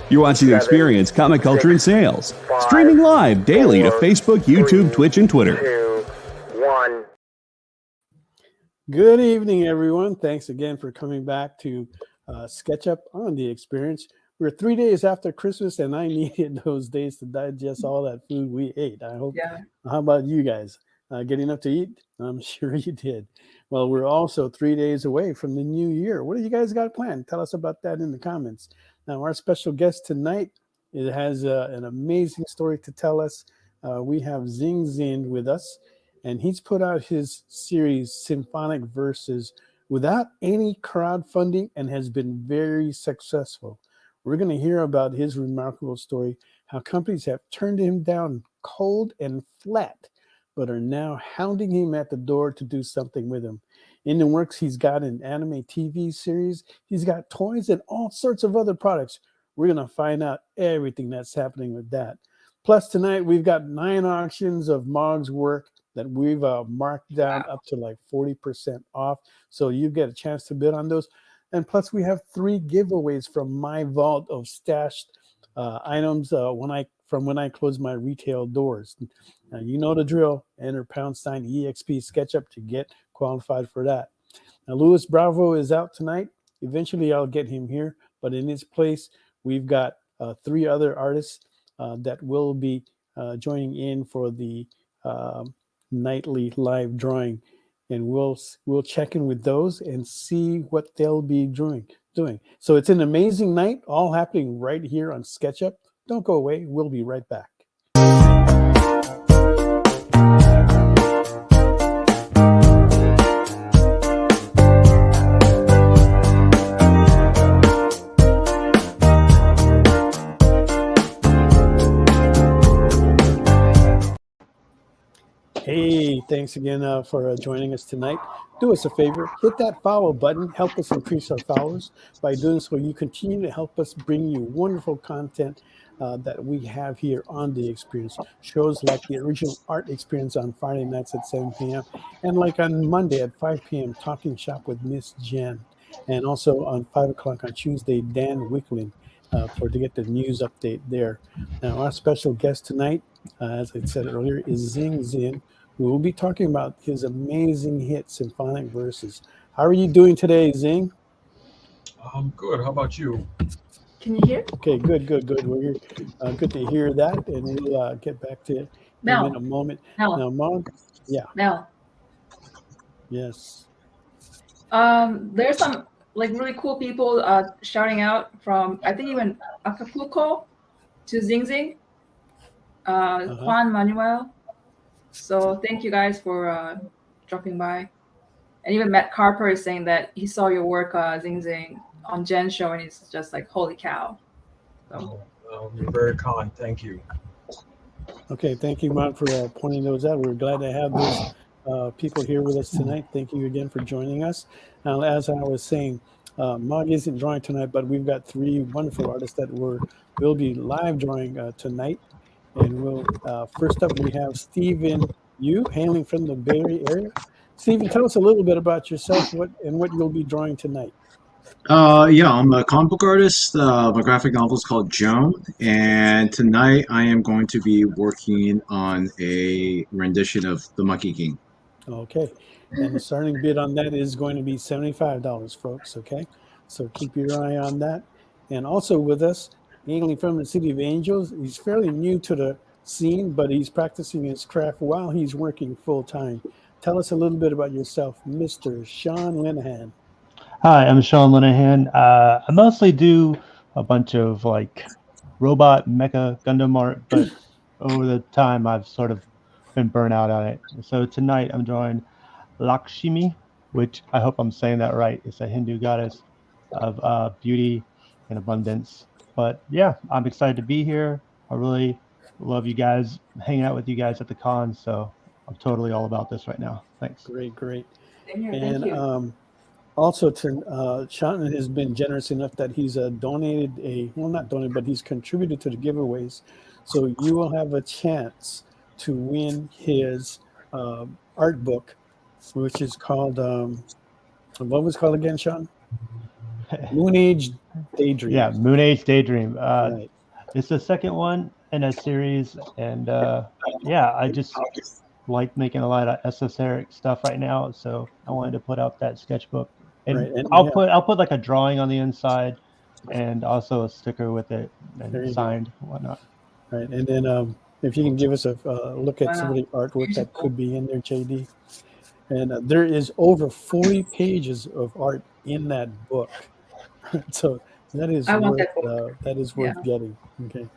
You're watching Experience Comic Culture and Sales. Streaming live daily to Facebook, YouTube, Twitch, and Twitter. 2, 1. Good evening, everyone. Thanks again for coming back to Sketch Up on the Experience. We're 3 days after Christmas, and I needed those days to digest all that food we ate. I hope. Yeah. How about you guys? Getting enough to eat? I'm sure you did. Well, we're also 3 days away from the new year. What do you guys got planned? Tell us about that in the comments. Now, our special guest tonight, it has an amazing story to tell us. We have Xing Xin with us, and he's put out his series, Xymphonic Versus, without any crowdfunding and has been very successful. We're going to hear about his remarkable story, how companies have turned him down cold and flat, but are now hounding him at the door to do something with him. In the works, he's got an anime TV series. He's got toys and all sorts of other products. We're going to find out everything that's happening with that. Plus, tonight, we've got 9 auctions of Mog's work that we've marked down up to like 40% off. So you get a chance to bid on those. And plus, we have 3 giveaways from my vault of stashed items when I close my retail doors. Now, you know the drill. Enter #EXP SketchUp to get qualified for that. Now, Louis Bravo is out tonight. Eventually, I'll get him here. But in his place, we've got 3 other artists that will be joining in for the nightly live drawing. And we'll check in with those and see what they'll be doing. So it's an amazing night, all happening right here on SketchUp. Don't go away. We'll be right back. Hey, thanks again for joining us tonight. Do us a favor, hit that follow button, help us increase our followers. By doing so, you continue to help us bring you wonderful content that we have here on The Experience. Shows like the original art experience on Friday nights at 7 p.m. and like on Monday at 5 p.m., Talking Shop with Miss Jen. And also on 5 o'clock on Tuesday, Dan Wickling to get the news update there. Now, our special guest tonight, as I said earlier, is Xing Xin. We will be talking about his amazing hit, Xymphonic Versus. How are you doing today, Xing? I'm good. How about you? Can you hear? Okay, good. We're good to hear that, and we'll get back to it in a moment. Mel. Now, Mog, yeah. Mel. Yes. There's some like really cool people shouting out from, I think, even Acapulco to Xing Xin, Juan Manuel. So thank you guys for dropping by. And even Matt Carper is saying that he saw your work, Xing Xin, on Jen's show, and he's just like, holy cow. So. You're very kind. Thank you. Okay, thank you, Mog, for pointing those out. We're glad to have those people here with us tonight. Thank you again for joining us. Now, as I was saying, Mog isn't drawing tonight, but we've got 3 wonderful artists that will be live drawing tonight. And we'll first up, we have Stephen Yu, hailing from the Bay Area. Stephen, tell us a little bit about yourself and what you'll be drawing tonight. Yeah, I'm a comic book artist. My graphic novel is called Joan, and tonight I am going to be working on a rendition of The Monkey King. Okay, and the starting bid on that is going to be $75, folks, okay? So keep your eye on that. And also with us, hailing from the City of Angels, he's fairly new to the scene, but he's practicing his craft while he's working full-time. Tell us a little bit about yourself, Mr. Sean Lenahan. Hi, I'm Sean Lenahan. I mostly do a bunch of like robot mecha Gundam art, but over the time I've sort of been burnt out on it. So tonight I'm drawing Lakshmi, which I hope I'm saying that right. It's a Hindu goddess of beauty and abundance. But yeah, I'm excited to be here. I really love you guys, hanging out with you guys at the con. So I'm totally all about this right now. Thanks. Great. And also, Sean has been generous enough that he's donated not donated, but he's contributed to the giveaways. So you will have a chance to win his art book, which is called, what was it called again, Sean? Moon Age Daydream. Yeah, Moon Age Daydream. Right. It's the second one in a series, and yeah, I just like making a lot of esoteric stuff right now, so I wanted to put out that sketchbook, and, Right, and I'll put like a drawing on the inside, and also a sticker with it, There and you signed and whatnot. Right, and then if you can give us a look at some of Wow. the artwork that could be in there, JD. And there is over 40 pages of art in that book. So that is I want worth that book. worth getting. Okay,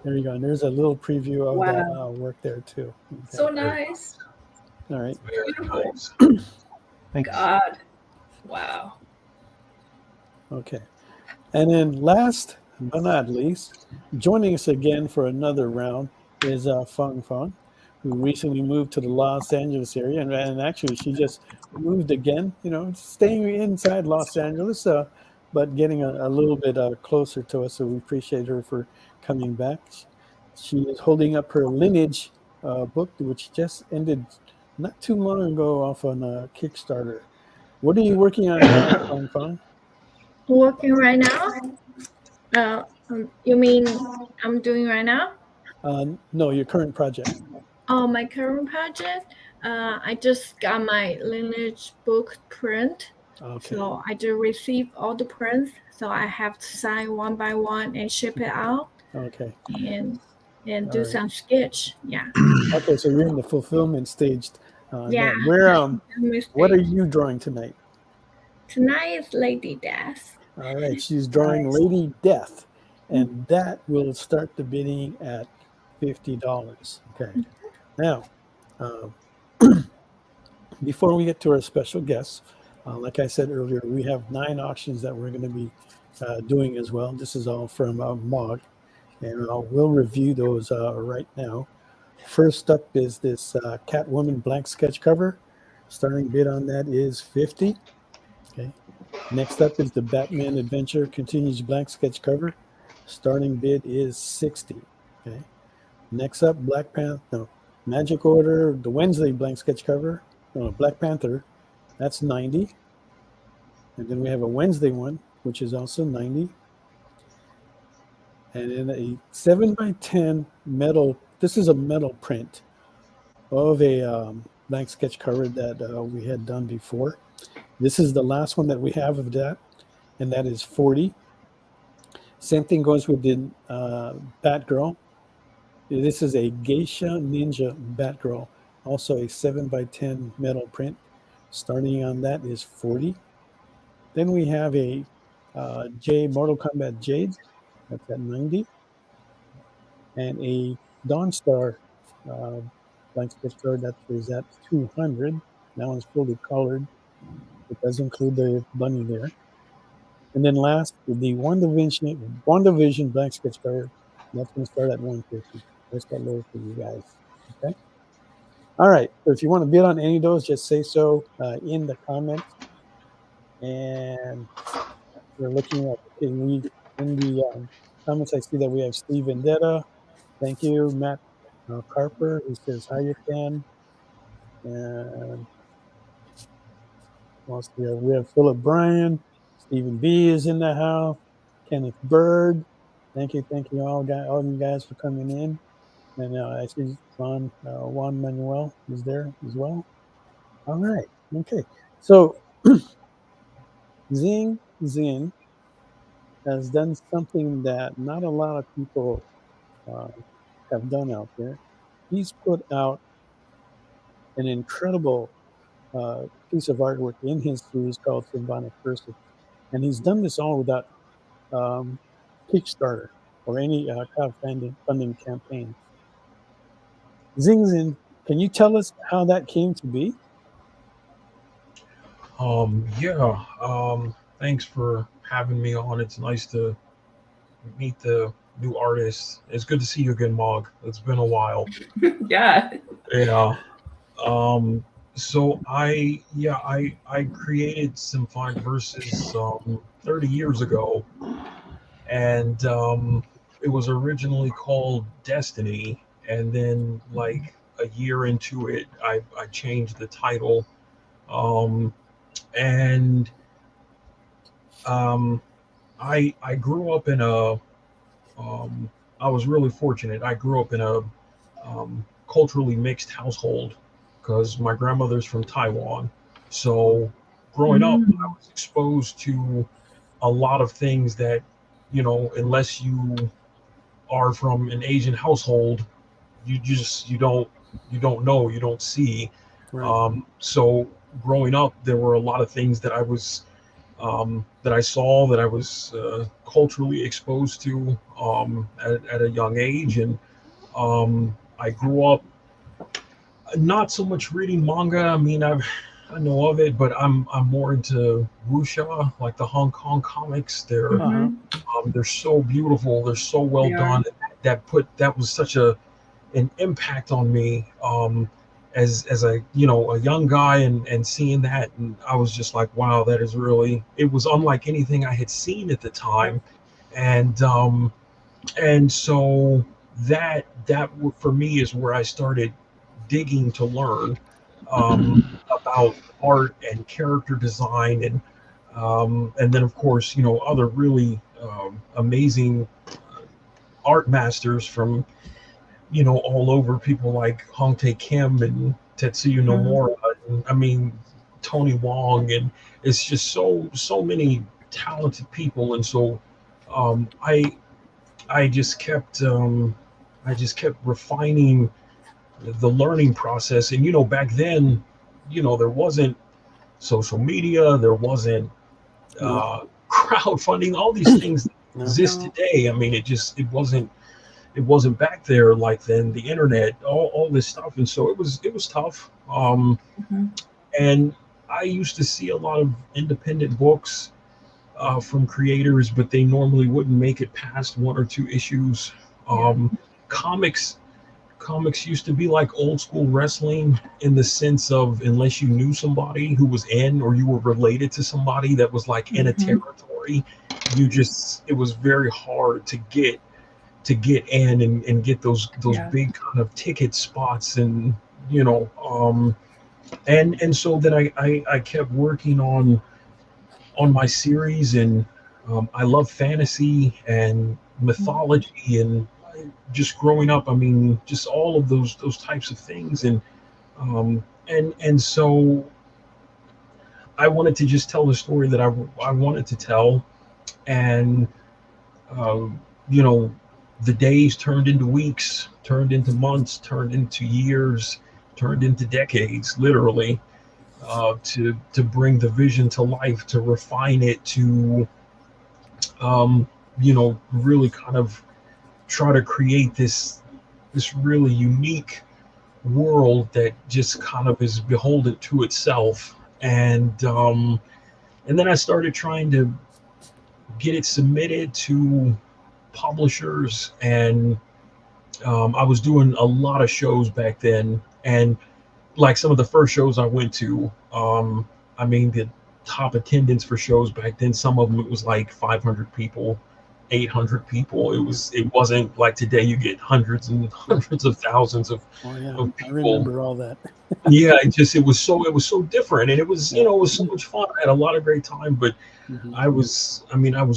there you go. And there's a little preview of that Wow. work there too. Okay. So nice. All right. Very Beautiful. nice. Thanks. God. Wow. Okay. And then last but not least, joining us again for another round is Fang, who recently moved to the Los Angeles area. And actually, she just moved again, staying inside Los Angeles, but getting a little bit closer to us. So we appreciate her for coming back. She is holding up her Lineage book, which just ended not too long ago off on Kickstarter. What are you working on now, Fang? Working right now? You mean I'm doing right now? No, your current project. Oh, my current project? I just got my Lineage book print. Okay. So I just received all the prints. So I have to sign one by one and ship it out. Okay. And do right. some sketch. Yeah. Okay, so you're in the fulfillment stage. Yeah. Now. Where what are you drawing tonight? Tonight is Lady Death. All right, she's drawing Lady Death, and that will start the bidding at $50. Okay. Now, before we get to our special guests, like I said earlier, we have 9 auctions that we're going to be doing as well. This is all from Mog, and we'll review those right now. First up is this Catwoman blank sketch cover. Starting bid on that is $50. Okay. Next up is the Batman Adventure Continues blank sketch cover. Starting bid is $60. Okay. Next up, Magic Order, the Wednesday blank sketch cover. Black Panther, that's $90. And then we have a Wednesday one, which is also $90. And then a 7x10 metal. This is a metal print of a blank sketch cover that we had done before. This is the last one that we have of that, and that is $40. Same thing goes with the Batgirl. This is a Geisha Ninja Batgirl, also a 7x10 metal print. Starting on that is $40. Then we have a Mortal Kombat Jade, that's at $90. And a Dawnstar blank sketch card that is at $200. That one's fully colored. It does include the bunny there. And then last, the WandaVision blank sketch card. That's going to start at $150. That's that low for you guys. Okay. All right. So if you want to bid on any of those, just say so in the comments. And we're looking at in the comments. I see that we have Steve Vendetta. Thank you, Matt Carper, who says hi, you can. And we have Philip Bryan. Stephen B is in the house. Kenneth Bird. Thank you all you guys for coming in. And I see Juan Manuel is there as well. All right. Okay. So Xing Xin has done something that not a lot of people have done out there. He's put out an incredible piece of artwork in his series called Xymphonic Versus. And he's done this all without Kickstarter or any crowdfunding campaign. Xing Xin, can you tell us how that came to be? Thanks for having me on. It's nice to meet the new artists. It's good to see you again, Mog. It's been a while. Yeah. Yeah. So I created Xymphonic Versus 30 years ago, and it was originally called Destiny, and then like a year into it, I changed the title, I grew up in a I was really fortunate. I grew up in a culturally mixed household because my grandmother's from Taiwan. So growing up, I was exposed to a lot of things that, unless you are from an Asian household, you don't know, you don't see. Right. So growing up, there were a lot of things that that I saw, that I was culturally exposed to at a young age, and I grew up not so much reading manga. I mean, I know of it, but I'm more into wuxia, like the Hong Kong comics. They're so beautiful. They're so well done. That was such an impact on me as a young guy, and seeing that, and I was just like, wow, that is really, it was unlike anything I had seen at the time. And so that for me is where I started digging to learn about art and character design, and then of course, other really amazing art masters from all over, people like Hong Tae Kim and Tetsuya Nomura, and, I mean, Tony Wong, and it's just so many talented people. And so um, I I just kept refining the learning process. And back then, there wasn't social media, there wasn't crowdfunding, all these things that exist today. I mean, it wasn't back there like then, the internet, all this stuff. And so it was tough. And I used to see a lot of independent books from creators, but they normally wouldn't make it past one or two issues. Comics used to be like old school wrestling, in the sense of, unless you knew somebody who was in, or you were related to somebody that was like in a territory, it was very hard to get in and get those big kind of ticket spots. And and so then I kept working on my series. And I love fantasy and mythology, and just growing up, I mean, just all of those types of things. And so I wanted to just tell the story that I wanted to tell. And the days turned into weeks, turned into months, turned into years, turned into decades, literally, to bring the vision to life, to refine it, to really kind of try to create this really unique world that just kind of is beholden to itself. And then I started trying to get it submitted to publishers, and I was doing a lot of shows back then. And like some of the first shows I went to, I mean, the top attendance for shows back then, some of them, it was like 500 people, 800 people. It wasn't like today, you get hundreds and hundreds of thousands of people. I remember all that. Yeah, it was so different, and it was it was so much fun. I had a lot of great time. But I was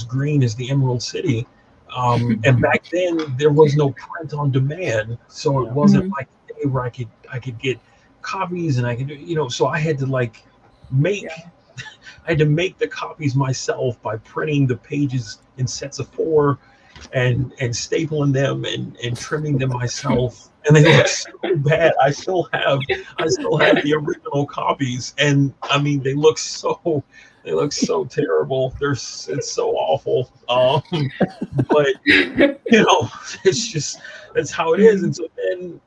green as the Emerald City. And back then there was no print on demand, so it wasn't like today where I could get copies, and I could so I had to make the copies myself by printing the pages in sets of 4 and stapling them and trimming them myself. And they look so bad. I still have the original copies, and I mean, they look so terrible. It's so awful. But it's just, that's how it is. And so then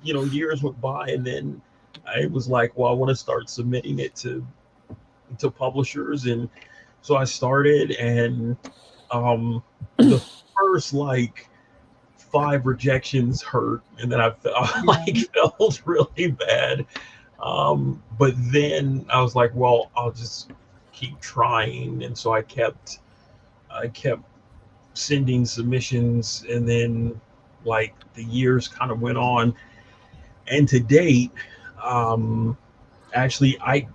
years went by, and then I was like, well, I want to start submitting it to publishers. And so I started, and the first 5 rejections hurt, and then I felt really bad. But then I was like, well, I'll just keep trying. And so I kept sending submissions, and then the years kind of went on. And to date, actually I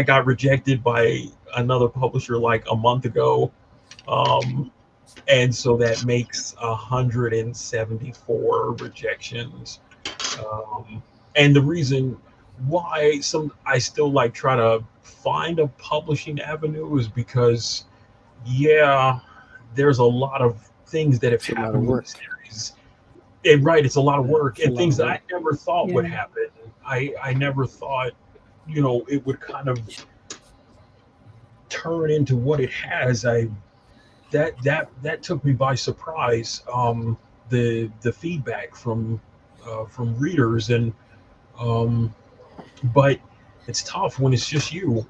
got rejected by another publisher a month ago. And so that makes 174 rejections. And the reason why I still like try to find a publishing avenue is because, yeah, there's a lot of things that have happened with the series. Right, it's a lot of work and things that I never thought would happen. I never thought, it would kind of turn into what it has. That took me by surprise. The feedback from readers, and but it's tough when it's just you.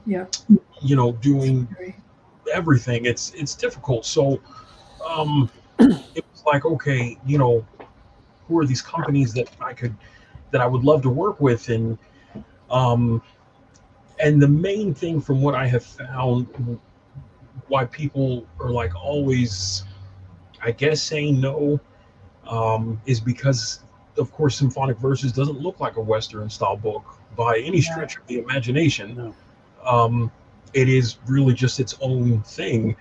Yeah. Doing everything. It's difficult. So it was like, okay, who are these companies that I would love to work with, and the main thing from what I have found, why people are like always, I guess, saying no, is because, of course, Xymphonic Versus doesn't look like a Western style book by any stretch of the imagination. No. It is really just its own thing,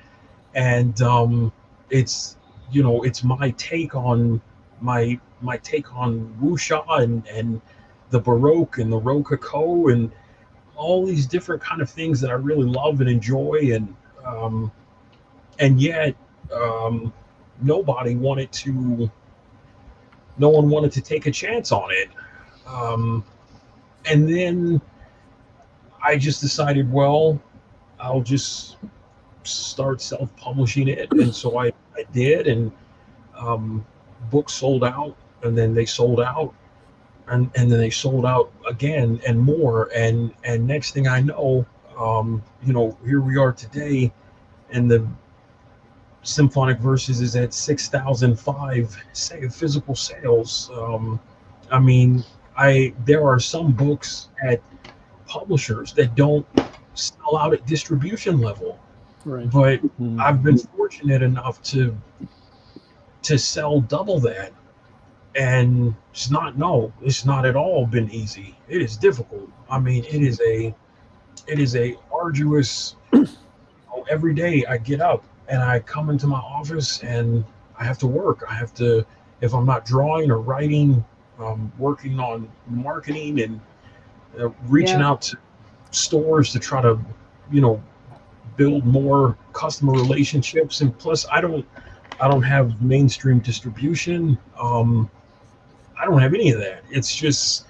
and it's it's my take on wuxia and the Baroque and the Rococo and all these different kind of things that I really love and enjoy, and yet no one wanted to take a chance on it. And then I just decided, well, I'll just start self-publishing it. And so I did, and books sold out, and then they sold out, and then they sold out again and more. And next thing I know, here we are today, and the Xymphonic Versus is at 6,005 physical sales. I mean, there are some books at publishers that don't sell out at distribution level, right? But I've been fortunate enough to sell double that, and it's not at all been easy. It is difficult. I mean, it is a arduous. Every day I get up and I come into my office and I have to work. I have to, if I'm not drawing or writing, working on marketing and reaching out to stores to try to, build more customer relationships. And plus, I don't have mainstream distribution. I don't have any of that. It's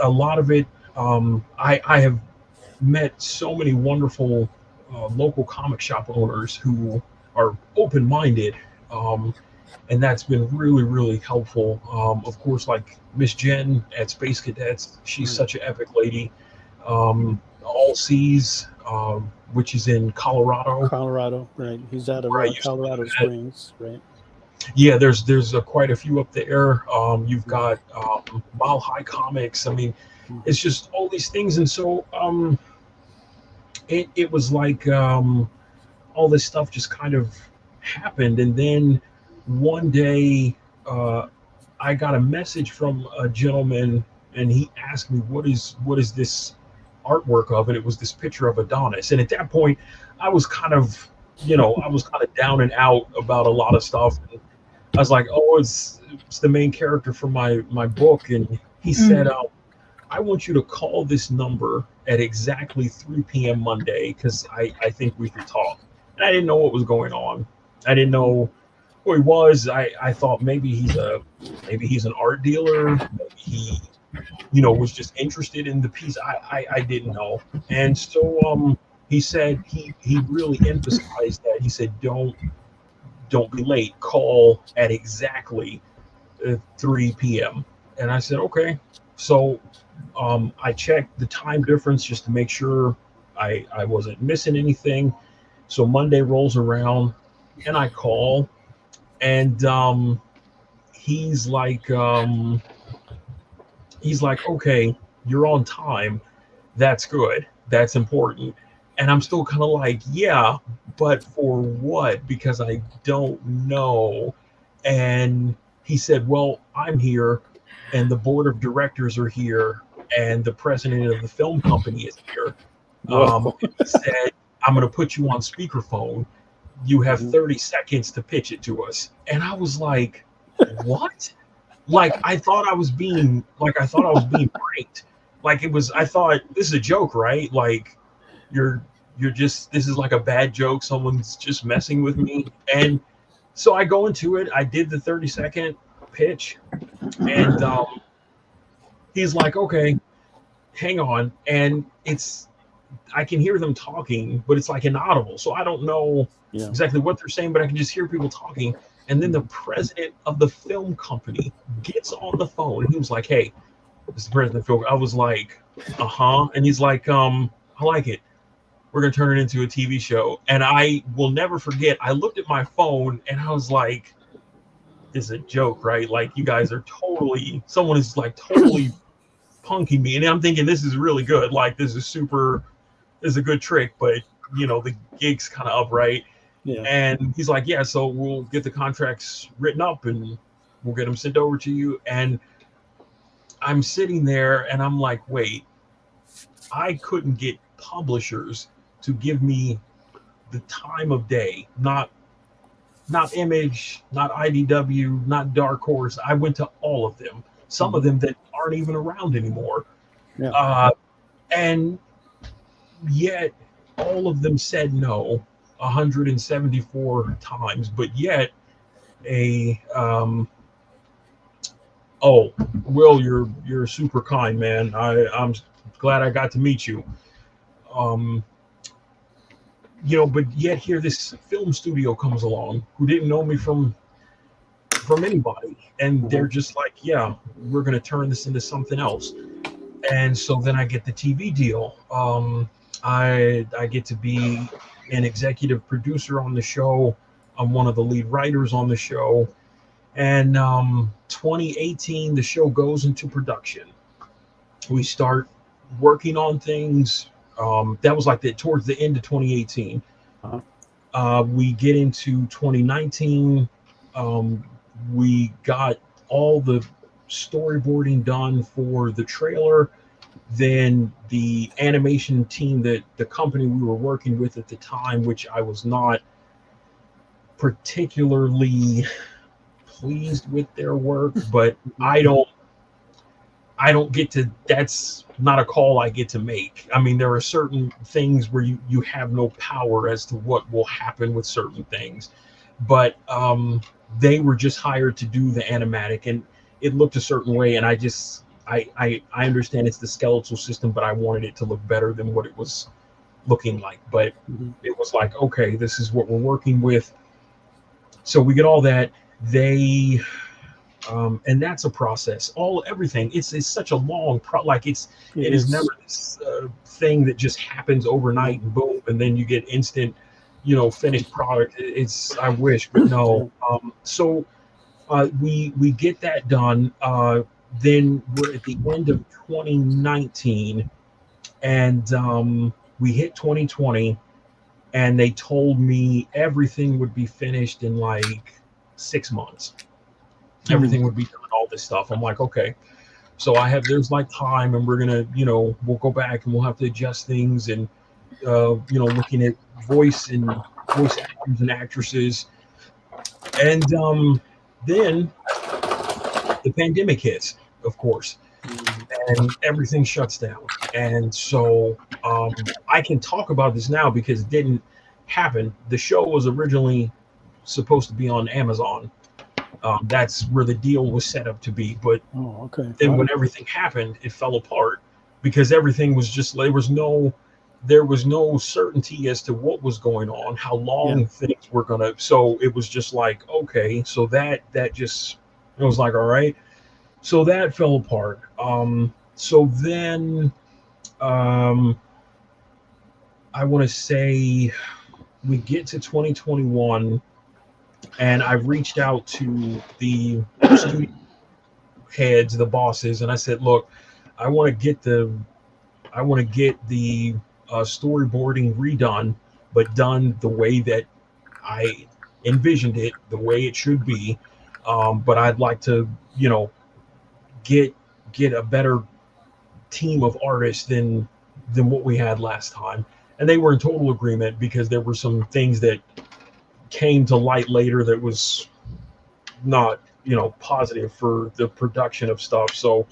a lot of it. I have met so many wonderful local comic shop owners who are open-minded, and that's been really, really helpful. Of course, like Miss Jen at Space Cadets, she's such an epic lady. All Seas, which is in Colorado, right? He's out of Colorado Springs, right? Yeah, there's quite a few up there. You've got Mile High Comics. I mean, it's just all these things, and so it was like all this stuff just kind of happened, and then one day I got a message from a gentleman, and he asked me, what is this artwork of? And it was this picture of Adonis. And at that point I was kind of down and out about a lot of stuff, and I was like, oh, it's the main character for my book. And he said, I want you to call this number at exactly 3 p.m. Monday, because I think we can talk. And I didn't know what was going on. I didn't know who he was. I thought maybe he's an art dealer. Maybe he was just interested in the piece. I didn't know. And so he said he really emphasized that. He said, don't be late. Call at exactly 3 p.m. And I said, okay. So I checked the time difference just to make sure I wasn't missing anything. So Monday rolls around and I call, and he's like, okay, you're on time. That's good. That's important. And I'm still kind of like, yeah, but for what? Because I don't know. And he said, well, I'm here, and the board of directors are here, and the president of the film company is here. He said, I'm going to put you on speakerphone. You have 30 seconds to pitch it to us. And I was like, what? Like, I thought I was being pranked. Like, I thought, this is a joke, right? Like, you're just, this is like a bad joke. Someone's just messing with me. And so I go into it. I did the 30-second pitch. And he's like, okay, hang on. And I can hear them talking, but it's like inaudible. So I don't know exactly what they're saying, but I can just hear people talking. And then the president of the film company gets on the phone and he was like, hey, this is the president of the film. I was like, And he's like, I like it. We're going to turn it into a TV show. And I will never forget, I looked at my phone and I was like, this is a joke, right? Like, you guys are someone is like totally punking me. And I'm thinking, this is really good. Like, this is a good trick, but the gig's kind of up, right? Yeah. And he's like, yeah, so we'll get the contracts written up and we'll get them sent over to you. And I'm sitting there and I'm like, wait, I couldn't get publishers to give me the time of day, not Image, not IDW, not Dark Horse. I went to all of them, some of them that aren't even around anymore. Yeah. And yet all of them said no 174 times, but yet Will, you're super kind, man. I'm glad I got to meet you. But yet here this film studio comes along who didn't know me from anybody, and they're just like, yeah, we're going to turn this into something else. And so then I get the TV deal. I get to be an executive producer on the show. I'm one of the lead writers on the show. And 2018, the show goes into production. We start working on things. That was like towards the end of 2018. We get into 2019. We got all the storyboarding done for the trailer. Then the animation team, that the company we were working with at the time, which I was not particularly pleased with their work, but I don't get to, that's not a call I get to make. I mean, there are certain things where you have no power as to what will happen with certain things, but they were just hired to do the animatic, and it looked a certain way, and I understand it's the skeletal system, but I wanted it to look better than what it was looking like. But it was like, okay, this is what we're working with. So we get all that. They and that's a process. Everything. It's such a long it is never this thing that just happens overnight and boom, and then you get instant, finished product. I wish, but no. So we get that done. Then we're at the end of 2019, and we hit 2020, and they told me everything would be finished in like 6 months. Everything would be done, all this stuff. I'm like, okay. So there's like time, and we're gonna, we'll go back and we'll have to adjust things, and looking at voice actors and actresses, and then the pandemic hits, of course, and everything shuts down. And so I can talk about this now because it didn't happen. The show was originally supposed to be on Amazon. That's where the deal was set up to be. But then when everything happened, it fell apart because everything was just, there was no certainty as to what was going on, how long things were gonna. So it was just like, okay, so that just, it was like, all right. So that fell apart. So then I want to say we get to 2021, and I reached out to the studio heads, the bosses, and I said, look, I want to get the storyboarding redone, but done the way that I envisioned it, the way it should be. But I'd like to, get a better team of artists than what we had last time. and they were in total agreement because there were some things that came to light later that was not, positive for the production of stuff. So,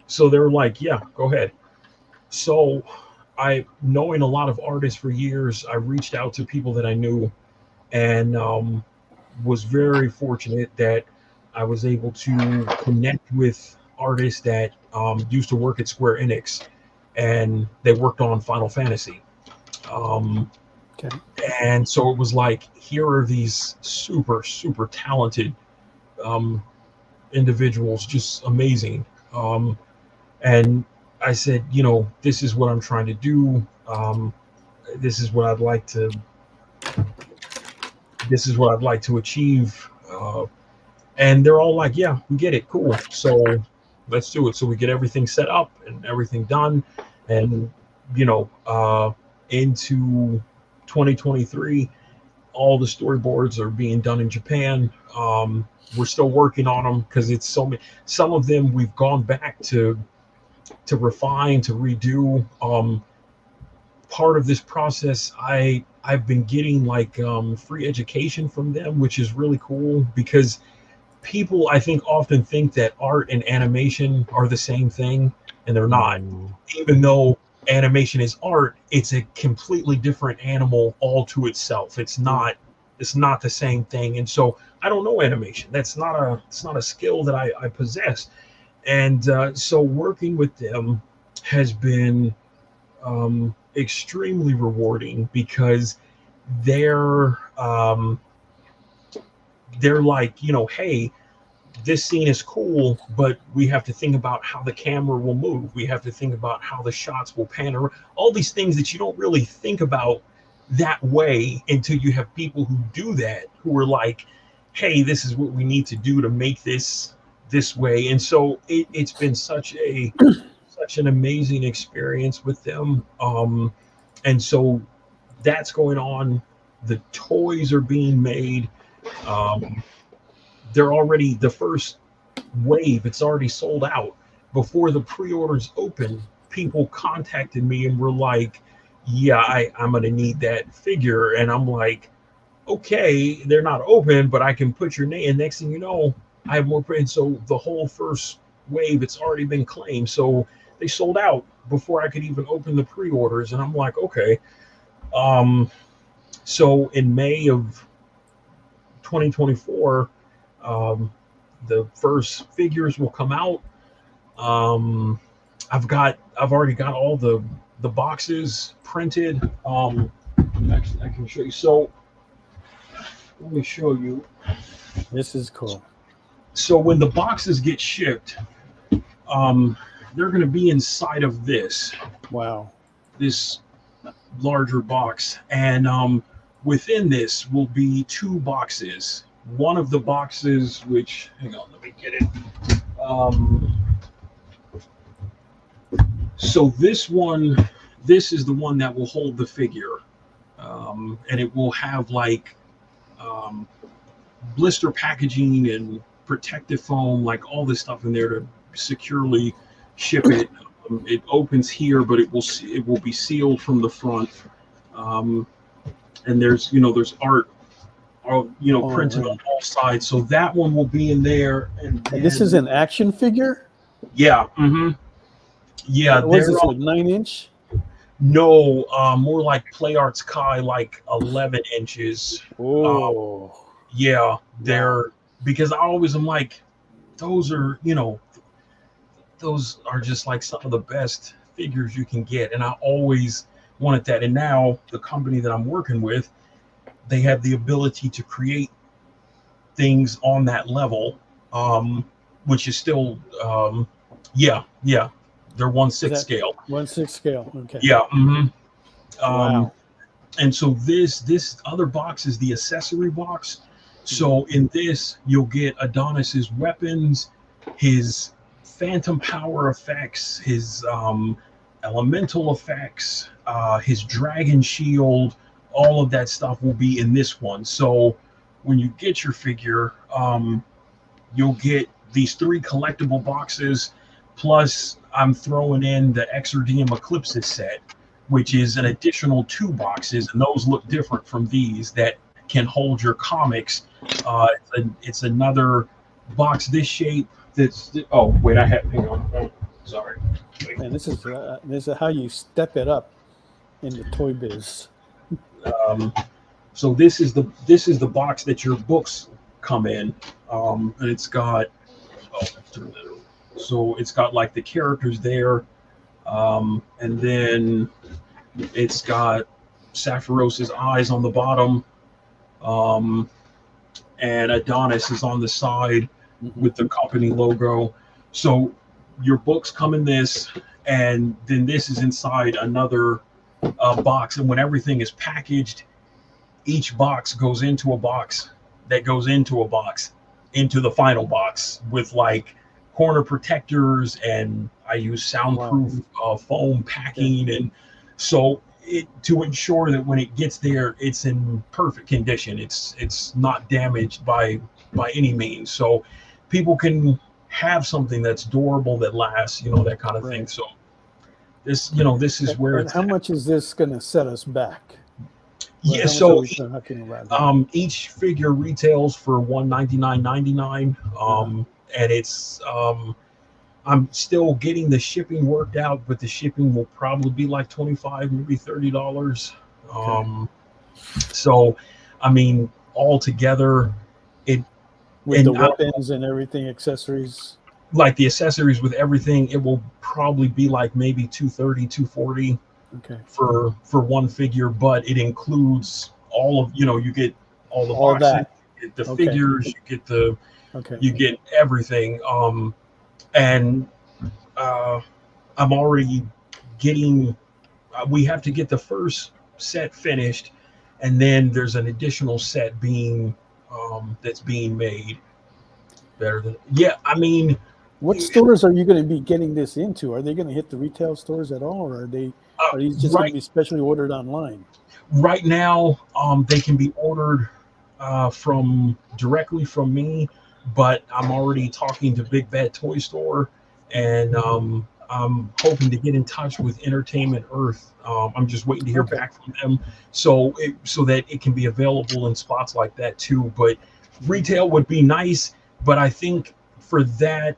so they were like, yeah, go ahead. So knowing a lot of artists for years, I reached out to people that I knew, and was very fortunate that I was able to connect with artists that used to work at Square Enix, and they worked on Final Fantasy. Okay. And so it was like, here are these super, super talented individuals, just amazing. And I said, this is what I'm trying to do. This is what I'd like to achieve. And they're all like, yeah, we get it. Cool. So let's do it. So we get everything set up and everything done. And, into 2023, all the storyboards are being done in Japan. We're still working on them because it's so many. Some of them we've gone back to refine, to redo. Part of this process, I've been getting like free education from them, which is really cool, because people, I think, often think that art and animation are the same thing, and they're not. Even though animation is art, it's a completely different animal all to itself. It's not the same thing. And so I don't know animation. It's not a skill that I possess. And so working with them has been extremely rewarding, because they're like, hey, this scene is cool, but we have to think about how the camera will move. We have to think about how the shots will pan around. All these things that you don't really think about that way until you have people who do that, who are like, hey, this is what we need to do to make this way. And so it's been such an amazing experience with them. And so that's going on. The toys are being made. They're already, the first wave, it's already sold out. Before the pre-orders open, people contacted me and were like, yeah, I'm going to need that figure. And I'm like, okay, they're not open, but I can put your name. And next thing you know, I have more. And so the whole first wave, it's already been claimed. So they sold out before I could even open the pre-orders. And I'm like, okay. So in May of 2024, the first figures will come out. I've already got all the boxes printed. Actually, I can show you. So let me show you. This is cool. So when the boxes get shipped, they're going to be inside of this. Wow. This larger box, and within this will be two boxes. One of the boxes, which, hang on, let me get it. So this is the one that will hold the figure, and it will have like blister packaging and protective foam, like all this stuff in there to securely ship it. It opens here, but it will be sealed from the front. And there's art, printed on all sides. So that one will be in there. And this is an action figure? Yeah. Mm-hmm. Yeah. What is this, like 9-inch? No, more like Play Arts Kai, like 11 inches. Oh. Yeah, they're, because I always am like, those are just like some of the best figures you can get. And I always wanted that. And now the company that I'm working with, they have the ability to create things on that level, which is still, they're 1/6 scale. 1/6 scale. Okay. Yeah. Mm-hmm. Wow. And so this other box is the accessory box. So in this, you'll get Adonis's weapons, his phantom power effects, his elemental effects, his dragon shield. All of that stuff will be in this one. So when you get your figure, you'll get these 3 collectible boxes, plus I'm throwing in the Exordium Eclipses set. which is an additional 2 boxes, and those look different from these that can hold your comics. It's another box this shape. That's oh wait, I have hang on. Oh, sorry. Wait. And this is how you step it up in the toy biz. So this is the box that your books come in, and it's got so it's got like the characters there, and then it's got Sapphiros' eyes on the bottom, and Adonis is on the side with the company logo. So your books come in this, and then this is inside another box, and when everything is packaged, each box goes into a box that goes into a box into the final box with like corner protectors, and I use soundproof foam packing, and so it to ensure that when it gets there it's in perfect condition. It's not damaged by any means, so people can have something that's durable, that lasts, that kind of thing. So this is where it's how much is this going to set us back? Yeah, so each figure retails for $199.99, and it's I'm still getting the shipping worked out, but the shipping will probably be like $25, maybe $30. So I mean, all together, with the weapons and everything, accessories, like the accessories with everything, it will probably be like maybe $230, $240. Okay. For one figure, but it includes all of you get all the boxes, that. You get the figures, you get the you get everything. And I'm already getting. We have to get the first set finished, and then there's an additional set being that's being made. Better than I mean, what stores are you going to be getting this into? Are they going to hit the retail stores at all, or are these just going to be specially ordered online? Right now, they can be ordered directly from me, but I'm already talking to Big Bad Toy Store, and I'm hoping to get in touch with Entertainment Earth. I'm just waiting to hear back from them, so that it can be available in spots like that too. But retail would be nice, but I think for that,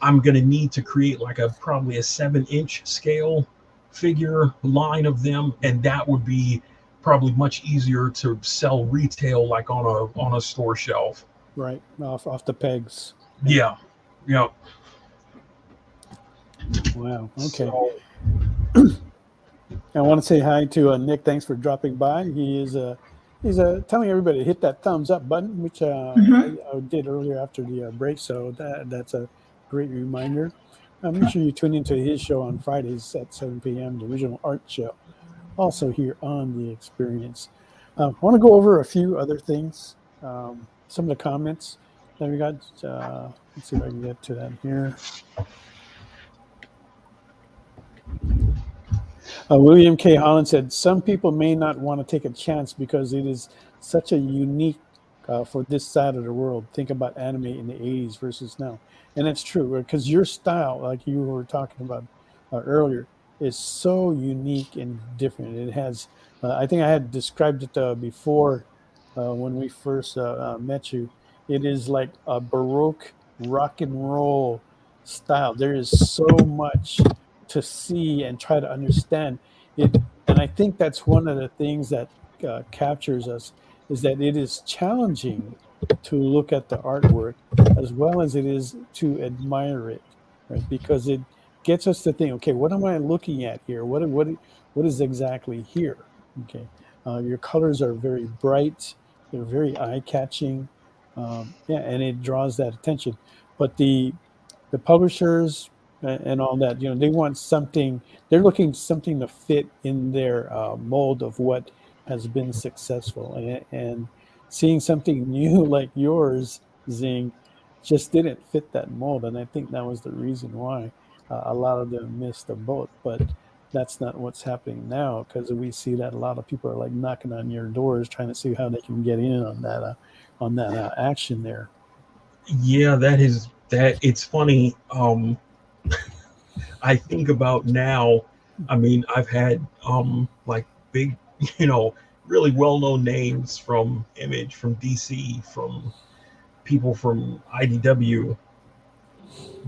I'm going to need to create like probably a 7-inch scale figure line of them, and that would be probably much easier to sell retail, like on a store shelf. Right, off the pegs. Yeah. Wow. Okay. So, I want to say hi to Nick. Thanks for dropping by. He's telling everybody to hit that thumbs up button, which I did earlier after the break. So that's a great reminder. Make sure you tune into his show on Fridays at 7 p.m., the Original Art Show, also here on The Experience. I want to go over a few other things, some of the comments that we got. Let's see if I can get to that here. William K. Holland said, some people may not want to take a chance because it is such a unique for this side of the world. Think about anime in the 80s versus now. And it's true, because your style, like you were talking about earlier, is so unique and different. It has, I think I had described it before when we first met you. It is like a Baroque rock and roll style. There is so much to see and try to understand it. And I think that's one of the things that captures us, is that it is challenging to look at the artwork as well as it is to admire it, right? Because it gets us to think, okay, what am I looking at here? What is exactly here? Okay, your colors are very bright, they're very eye-catching, and it draws that attention. But the publishers and all that, they want something. They're looking something to fit in their mold of what has been successful, and seeing something new like yours, Xing, just didn't fit that mold. And I think that was the reason why a lot of them missed the boat. But that's not what's happening now, because we see that a lot of people are like knocking on your doors trying to see how they can get in on that action there. Yeah, that it's funny. I think about now, I mean, I've had like big, really well-known names from Image, from DC, from people from IDW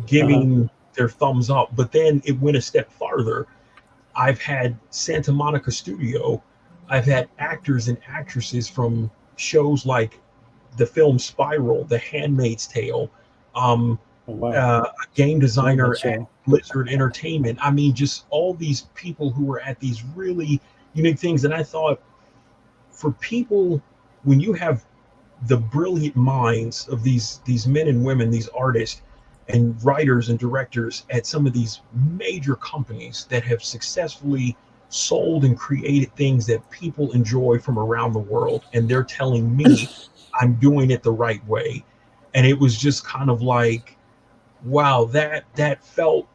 giving their thumbs up. But then it went a step farther. I've had Santa Monica Studio. I've had actors and actresses from shows like the film Spiral, The Handmaid's Tale, a game designer at Blizzard Entertainment. I mean, just all these people who were at these really unique things. And I thought, for people, when you have the brilliant minds of these men and women, these artists and writers and directors at some of these major companies that have successfully sold and created things that people enjoy from around the world, and they're telling me I'm doing it the right way. And it was just kind of like, wow, that felt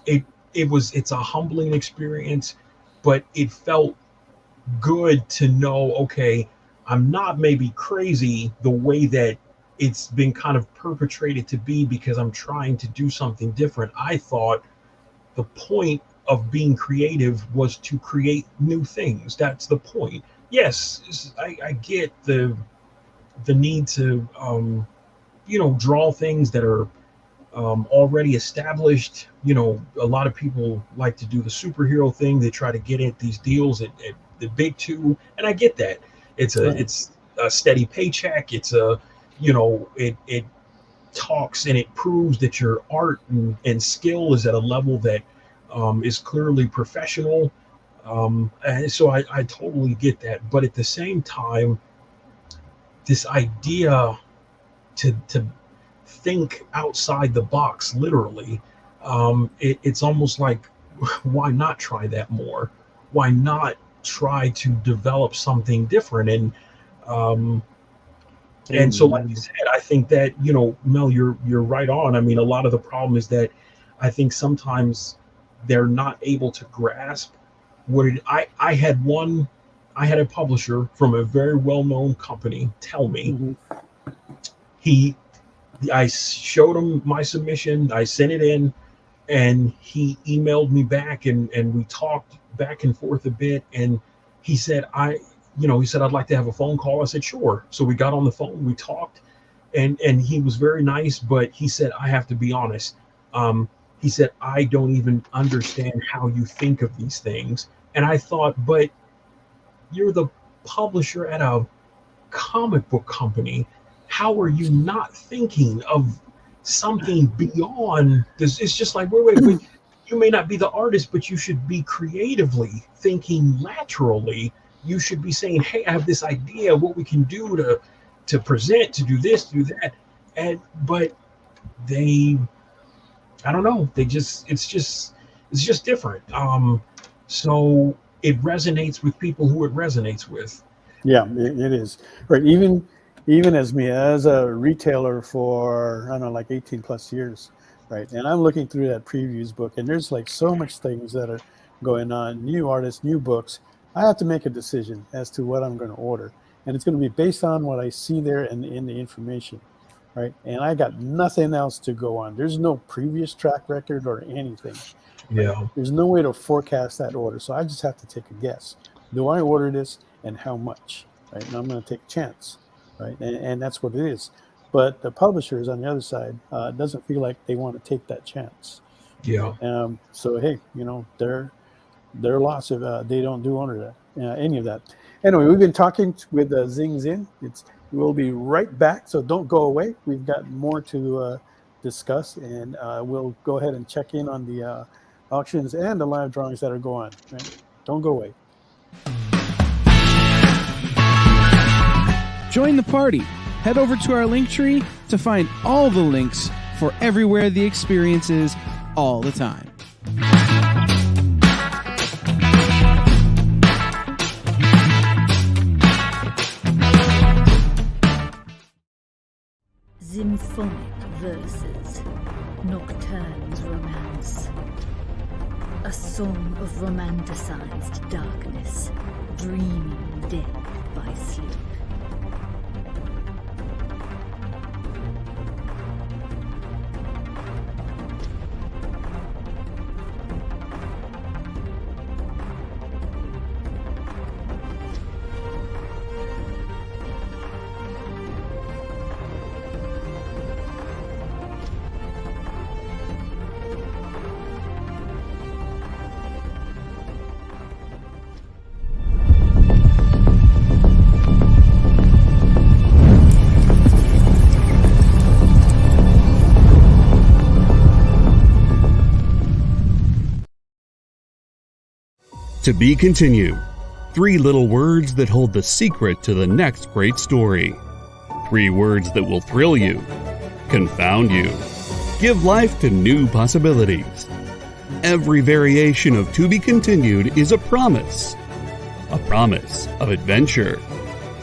it's a humbling experience, but it felt good to know, okay, I'm not maybe crazy the way that it's been kind of perpetrated to be, because I'm trying to do something different. I thought the point of being creative was to create new things. That's the point. Yes, I get the need to draw things that are already established. A lot of people like to do the superhero thing. They try to get at these deals at the big two, and I get that. It's a steady paycheck. It's it talks and it proves that your art and skill is at a level that is clearly professional. And so I totally get that. But at the same time, this idea to think outside the box, literally, it's almost like, why not try that more? Why not try to develop something different? And so, like you said, I think that, Mel, you're right on. I mean, a lot of the problem is that I think sometimes they're not able to grasp what it. I had a publisher from a very well-known company tell me, I showed him my submission, I sent it in, and he emailed me back, and we talked back and forth a bit, and he said, he said, I'd like to have a phone call. I said, sure. So we got on the phone, we talked, and he was very nice, but he said, I have to be honest. He said, I don't even understand how you think of these things. And I thought, but you're the publisher at a comic book company. How are you not thinking of something beyond this? It's just like, wait. You may not be the artist, but you should be creatively thinking laterally. You should be saying, hey, I have this idea, what we can do to present, to do this, to do that. But they, I don't know, it's just different. So it resonates with people who it resonates with. Yeah, it is. Right. Even as me, as a retailer for, I don't know, like 18 plus years, right? And I'm looking through that previews book, and there's like so much things that are going on, new artists, new books. I have to make a decision as to what I'm going to order. And it's going to be based on what I see there and in the information, right? And I got nothing else to go on. There's no previous track record or anything. Yeah. Right? There's no way to forecast that order. So I just have to take a guess. Do I order this and how much, right? And I'm going to take a chance, right? And that's what it is. But the publishers on the other side doesn't feel like they want to take that chance. Yeah. So, hey, their loss if they don't do any of that. Anyway, we've been talking with Xing Xin. We'll be right back, so don't go away. We've got more to discuss, and we'll go ahead and check in on the auctions and the live drawings that are going on. Right? Don't go away. Join the party. Head over to our Linktree to find all the links for everywhere the experience is all the time. Xymphonic Versus, Nocturne's Romance. A song of romanticized darkness, dreaming death by sleep. To be continued. 3 little words that hold the secret to the next great story. 3 words that will thrill you, confound you, give life to new possibilities. Every variation of To Be Continued is a promise of adventure,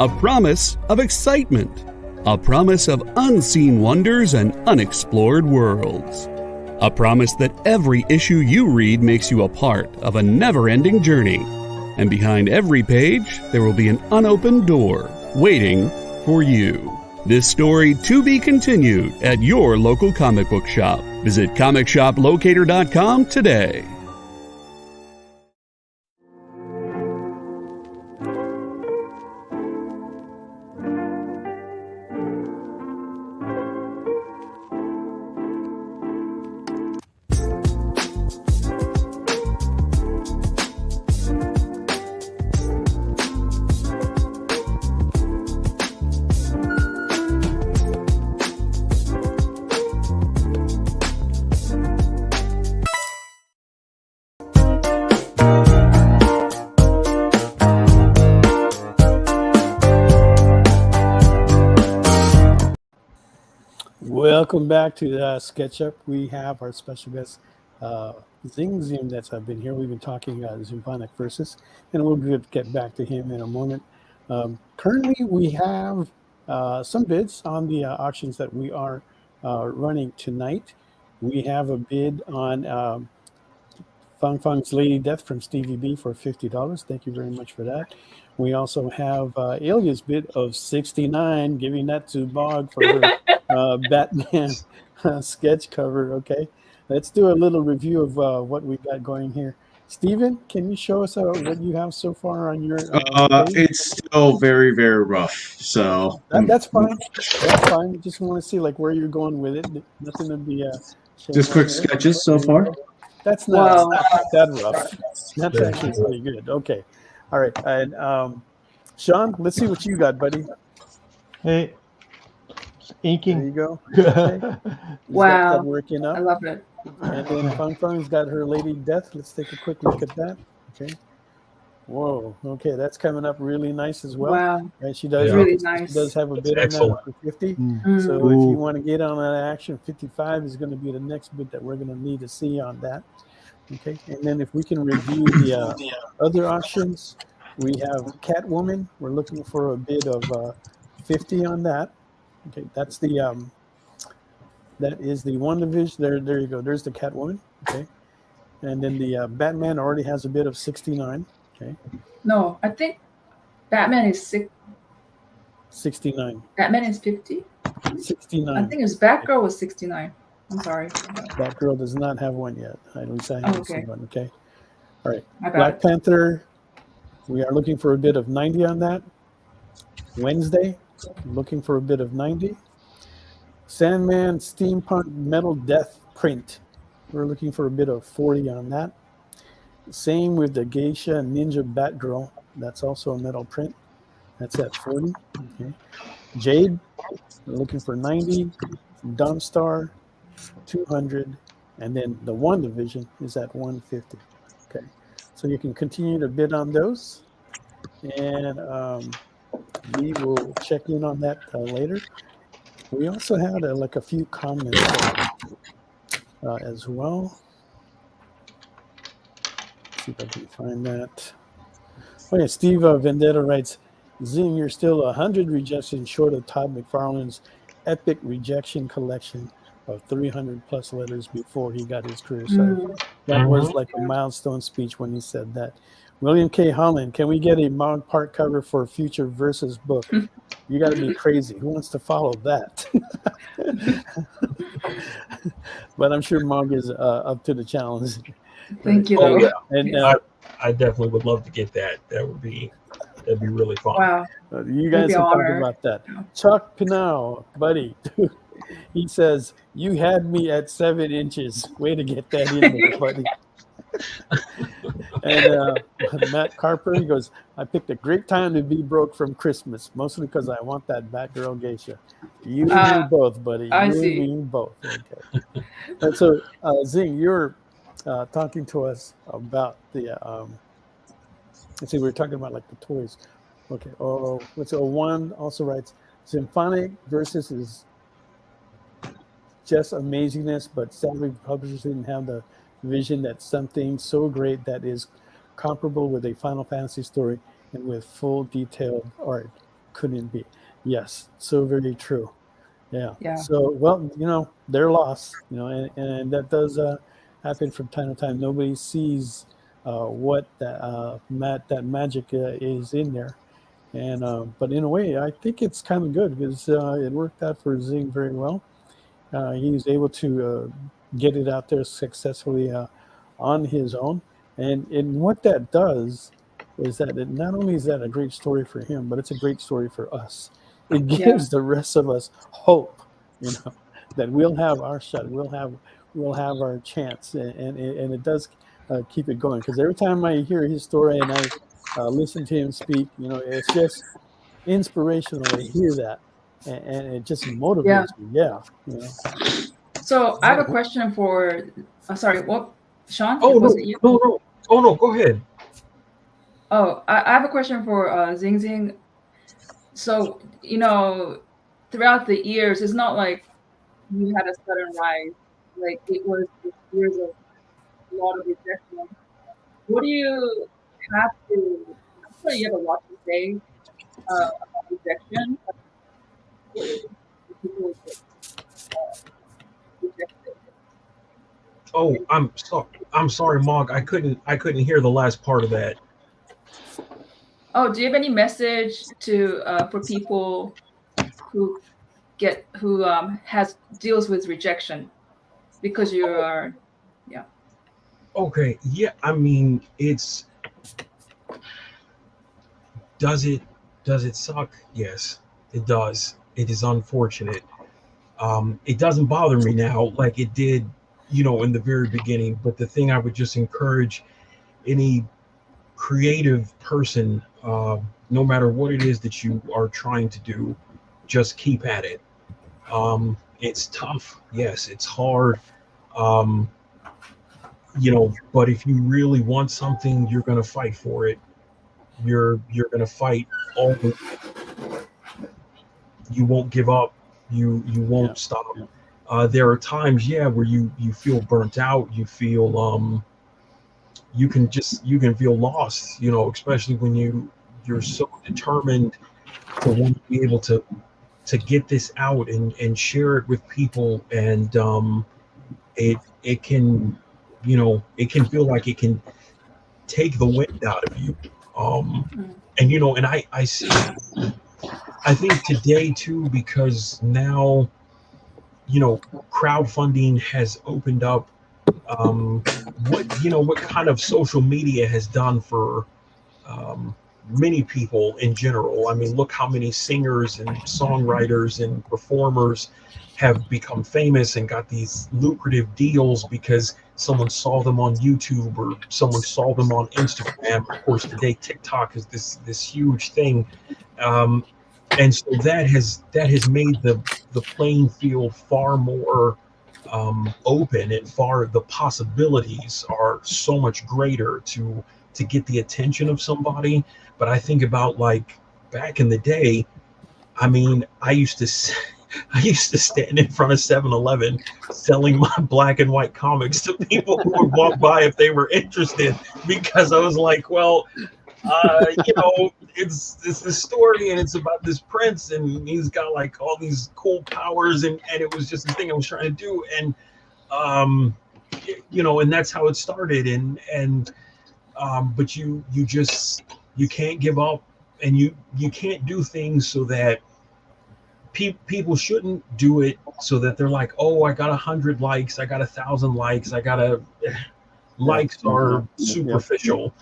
a promise of excitement, a promise of unseen wonders and unexplored worlds, a promise that every issue you read makes you a part of a never-ending journey, and behind every page there will be an unopened door waiting for you. This story to be continued at your local comic book shop. Visit comicshoplocator.com today. Welcome back to SketchUp. We have our special guest, Xing Xin, that's been here. We've been talking Xymphonic Versus, and we'll get back to him in a moment. Currently, we have some bids on the auctions that we are running tonight. We have a bid on Fang's Lady Death from Stevie B for $50. Thank you very much for that. We also have Ilya's bid of $69, giving that to Mog for her Batman sketch cover. Okay, let's do a little review of what we got going here. Steven, can you show us what you have so far on your it's still very, very rough. So that's fine. That's fine. Just want to see like where you're going with it. Nothing to be just quick sketches so far. That's not that rough. That's actually pretty good. Okay. All right. And Sean, let's see what you got, buddy. Hey, inking. There you go. Okay. Wow. Working up. I love it. And then Fang's got her Lady Death. Let's take a quick look at that. Okay. Whoa. Okay, that's coming up really nice as well. Wow. Right, she does. Really nice. She does have a bid on that for 50. So if you want to get on that action, 55 is going to be the next bid that we're going to need to see on that. Okay. And then if we can review the other auctions, we have Catwoman. We're looking for a bid of 50 on that. Okay, that's the that is the one division. There you go. There's the Catwoman. Okay, and then the Batman already has a bid of 69. Okay. No, I think Batman is 69. Batman is 50. 69. I think his Batgirl was 69. I'm sorry. Batgirl does not have one yet. At least I haven't seen one. Okay. All right. Black Panther. We are looking for a bid of 90 on that. Wednesday, looking for a bid of 90. Sandman Steampunk Metal Death print. We're looking for a bid of 40 on that. Same with the Geisha Ninja Batgirl. That's also a metal print. That's at 40. Okay. Jade, we're looking for 90. Dawnstar, 200. And then the One Division is at 150. Okay. So you can continue to bid on those. And we will check in on that later. We also had like a few comments as well. Let's see if I can find that. Oh yeah, Steve Vendetta writes, Xing, you're still 100 rejections short of Todd McFarlane's epic rejection collection of 300 plus letters before he got his career started. That was like a milestone speech when he said that. William K. Holland, can we get a Mog part cover for a future Versus book? You got to be crazy. Who wants to follow that? But I'm sure Mog is up to the challenge. Thank you. Oh, yeah. And I definitely would love to get that. That'd be really fun. Wow. You guys can talk about that. Chuck Pinau, buddy. He says, you had me at 7 inches. Way to get that in there, buddy. And Matt Carper, he goes, I picked a great time to be broke from Christmas, mostly because I want that Batgirl geisha. You and me both, buddy. I you see. and me both. Okay. And so, Xing, you're talking to us about the let's see, we were talking about like the toys. Okay. Oh, let's go. One also writes, Xymphonic Versus is just amazingness, but sadly publishers didn't have the vision that something so great that is comparable with a Final Fantasy story and with full detailed art couldn't be. Yes, so very true. Yeah. So, well, they're lost, and that does happen from time to time. Nobody sees what that magic is in there. And but in a way, I think it's kind of good because it worked out for Xing very well. He was able to get it out there successfully on his own. And what that does is that it not only is that a great story for him, but it's a great story for us. It gives the rest of us hope, that we'll have our shot, we'll have our chance, and it does keep it going. Because every time I hear his story and I listen to him speak, it's just inspirational to hear that, and it just motivates me. Yeah. So I have a question for. Sorry, what, Sean? Oh was no, it you? no. Oh no, go ahead. Oh, I have a question for Xing Xin. So, throughout the years, it's not like you had a sudden rise. Like, it was years of a lot of rejection. What do you have to, I'm sure you have a lot to say about rejection. People rejected. Oh, I'm sorry, Mog. I couldn't hear the last part of that. Oh, do you have any message to for people who deals with rejection because you are, Okay, yeah. I mean, does it suck? Yes, it does. It is unfortunate. It doesn't bother me now like it did, in the very beginning. But the thing I would just encourage any creative person, no matter what it is that you are trying to do, just keep at it. It's tough. Yes, it's hard. But if you really want something, you're going to fight for it. You're going to fight all the. You won't give up. You won't stop. There are times, where you feel burnt out. You feel you can feel lost. Especially when you're so determined to want to be able to get this out and share it with people, and it can it can feel like it can take the wind out of you. And I see, I think today too, because now crowdfunding has opened up what kind of social media has done for many people in general. I mean, look how many singers and songwriters and performers have become famous and got these lucrative deals because someone saw them on YouTube or someone saw them on Instagram. Of course, today TikTok is this huge thing, and so that has made the playing field far more open, and the possibilities are so much greater to get the attention of somebody. But I think about like back in the day, I mean, I used to stand in front of 7-Eleven selling my black and white comics to people who would walk by if they were interested, because I was like, well, it's this story and it's about this prince and he's got like all these cool powers, and it was just the thing I was trying to do, and and that's how it started, and but you can't give up, and you can't do things so that people shouldn't do it so that they're like, oh, I got 100 likes, I got 1,000 likes, likes are superficial.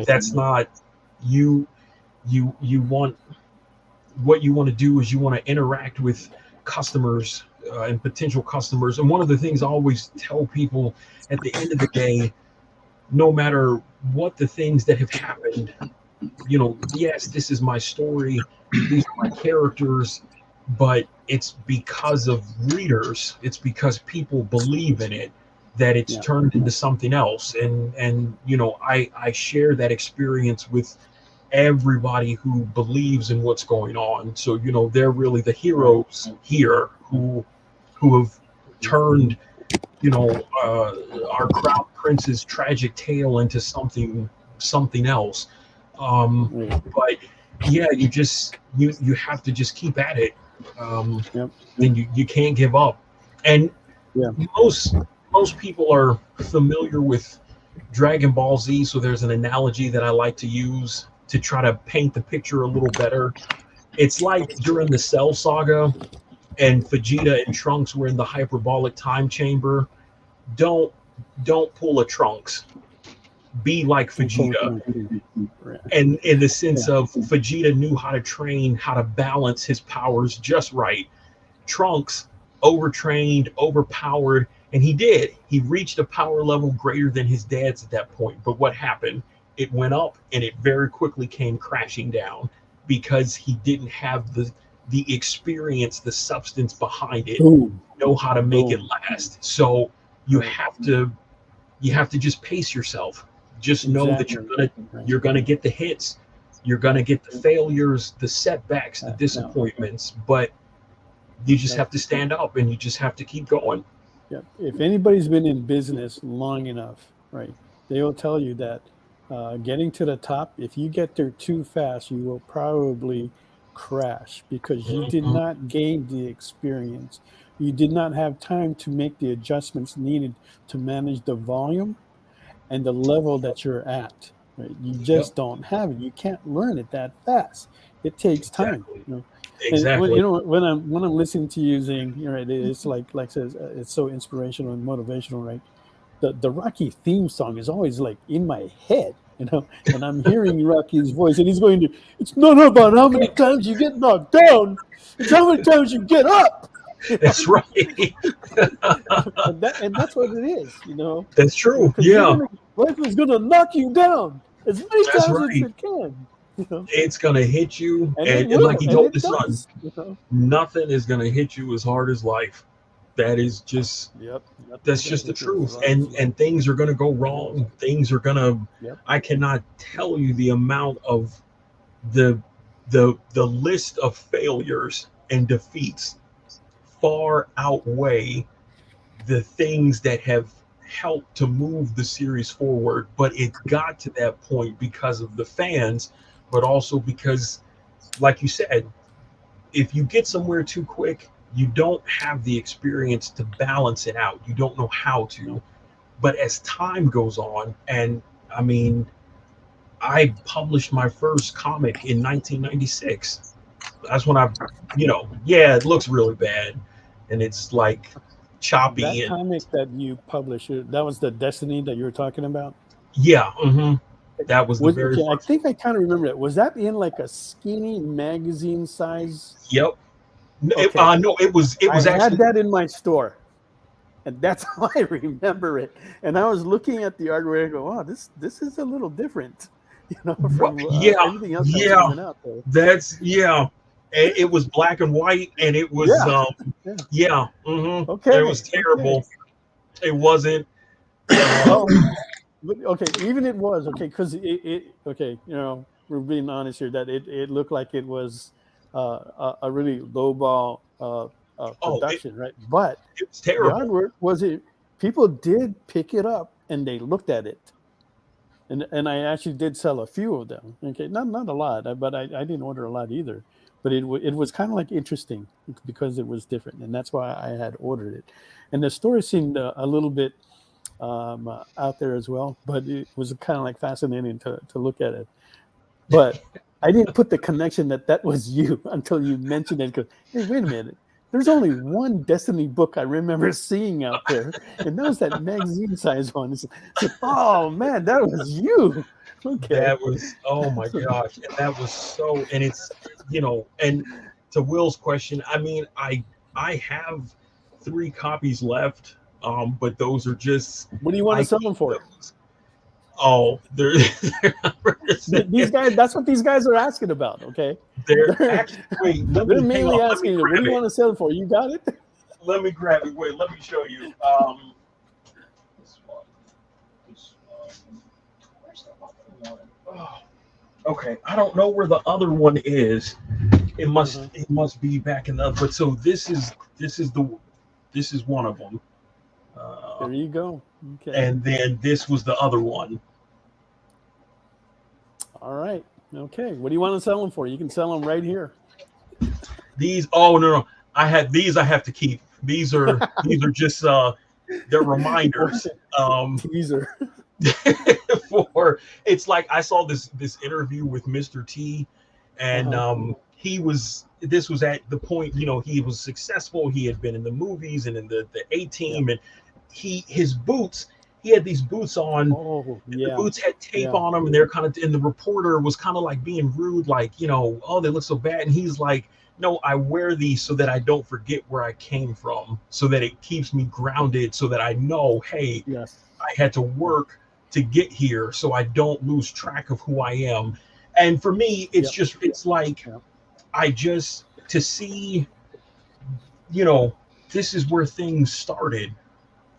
That's not you want, what you want to do is you want to interact with customers and potential customers. And one of the things I always tell people at the end of the day, no matter what the things that have happened, yes, this is my story, these are my characters, but it's because of readers, it's because people believe in it that it's turned into something else. And you know, I share that experience with everybody who believes in what's going on. So, you know, they're really the heroes here who have turned, you know, our Crown Prince's tragic tale into something else. But yeah, you have to just keep at it. And you can't give up. And most people are familiar with Dragon Ball Z, so there's an analogy that I like to use to try to paint the picture a little better. It's like during the Cell Saga and Vegeta and Trunks were in the hyperbolic time chamber. Don't pull a Trunks. Be like Vegeta. And in the sense of Vegeta knew how to train, how to balance his powers just right. Trunks overtrained, overpowered, and he did. He reached a power level greater than his dad's at that point. But what happened? It went up and it very quickly came crashing down because he didn't have the experience, the substance behind it, know how to make it last. So you have to just pace yourself. Just know that you're gonna get the hits, you're gonna get the failures, the setbacks, the disappointments, but you just have to stand up and you just have to keep going. Yeah. If anybody's been in business long enough, right, they will tell you that getting to the top, if you get there too fast, you will probably crash because you did not gain the experience. You did not have time to make the adjustments needed to manage the volume and the level that you're at. Right? You just don't have it. You can't learn it that fast. It takes time. You know? Exactly. When I'm listening to you, Xing, right, it's like says it's so inspirational and motivational, right? The Rocky theme song is always like in my head, you know, and I'm hearing Rocky's voice, and he's going to. It's not about how many times you get knocked down; it's how many times you get up. That's right. and that's what it is, you know. That's true. Yeah. Life is going to knock you down as many times as it can. You know? It's going to hit you. And like he told his son, you know? Nothing is going to hit you as hard as life. That is just, that's just the truth. And things are going to go wrong. Things are going to, I cannot tell you the amount of the list of failures and defeats far outweigh the things that have helped to move the series forward. But it got to that point because of the fans, but also because, like you said, if you get somewhere too quick, you don't have the experience to balance it out. You don't know how to. But as time goes on, and I mean, I published my first comic in 1996. That's when it looks really bad, and it's like choppy. That comic that you published, that was the Destiny that you were talking about? Yeah. That was the very first. I think I kind of remember that. Was that in like a skinny magazine size? Yep. No, it was I actually had that in my store, and that's how I remember it. And I was looking at the artwork and go, "Wow, this is a little different." You know, from everything else that's coming out there. That's It was black and white, and it was Okay, it was terrible. Okay. It wasn't. Even it was because it you know, we're being honest here that it looked like it was a really lowball production, right? But it was terrible. The artwork people did pick it up and they looked at it. And I actually did sell a few of them. Okay, not a lot, but I didn't order a lot either. But it was kind of like interesting because it was different, and that's why I had ordered it. And the story seemed a little bit out there as well, but it was kind of like fascinating to look at it. But I didn't put the connection that was you until you mentioned it. Because hey, wait a minute. There's only one Destiny book I remember seeing out there, and that was that magazine size one. It's like, oh man, that was you. Okay. That was, oh my gosh, and that was so. And it's, you know, and to Will's question, I mean, I have 3 copies left, but those are just. What do you want to sell them for? Oh, these guys. That's what these guys are asking about. Okay. They're actually. They're mainly asking you, what do you want to sell it for? You got it? Let me grab it. Wait, let me show you. Where's the other one? Oh, okay, I don't know where the other one is. It must be back in the. But so this is one of them. There you go. Okay. And then this was the other one. All right. Okay. What do you want to sell them for? You can sell them right here. These. Oh no. I have to keep. These are just they're reminders. Teaser. For it's like I saw this interview with Mr. T, and this was at the point, he was successful. He had been in the movies and in the A-Team, and his boots. He had these boots on. Oh, yeah. The boots had tape on them, and they're kind of. And the reporter was kind of like being rude, like, oh, they look so bad. And he's like, no, I wear these so that I don't forget where I came from, so that it keeps me grounded, so that I know, hey, I had to work to get here, so I don't lose track of who I am. And for me, it's it's like I just to see, this is where things started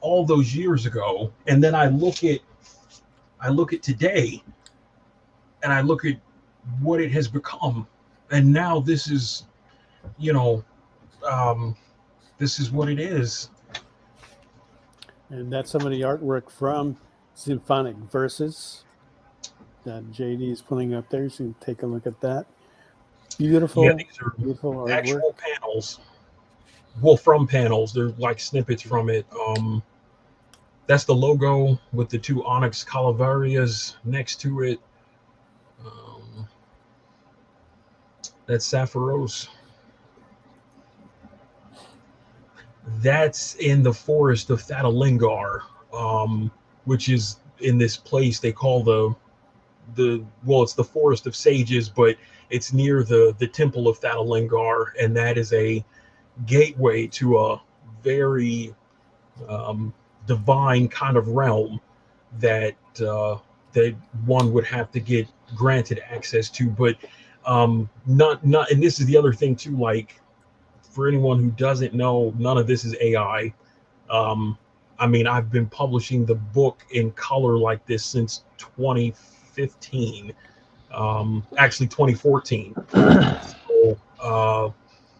all those years ago, and then I look at today, and I look at what it has become, and now this is, this is what it is. And that's some of the artwork from Xymphonic Versus that JD is putting up there. So you can take a look at that. Beautiful, these are beautiful actual artwork. panels. Well, from panels, they're like snippets from it. That's the logo with the two onyx calaverias next to it. That's Sapphirose. That's in the forest of Thadalingar, which is in this place they call it's the Forest of Sages, but it's near the Temple of Thadalingar, and that is a gateway to a very divine kind of realm that that one would have to get granted access to, but not. And this is the other thing too. Like, for anyone who doesn't know, none of this is AI. I mean, I've been publishing the book in color like this since 2015, actually 2014. So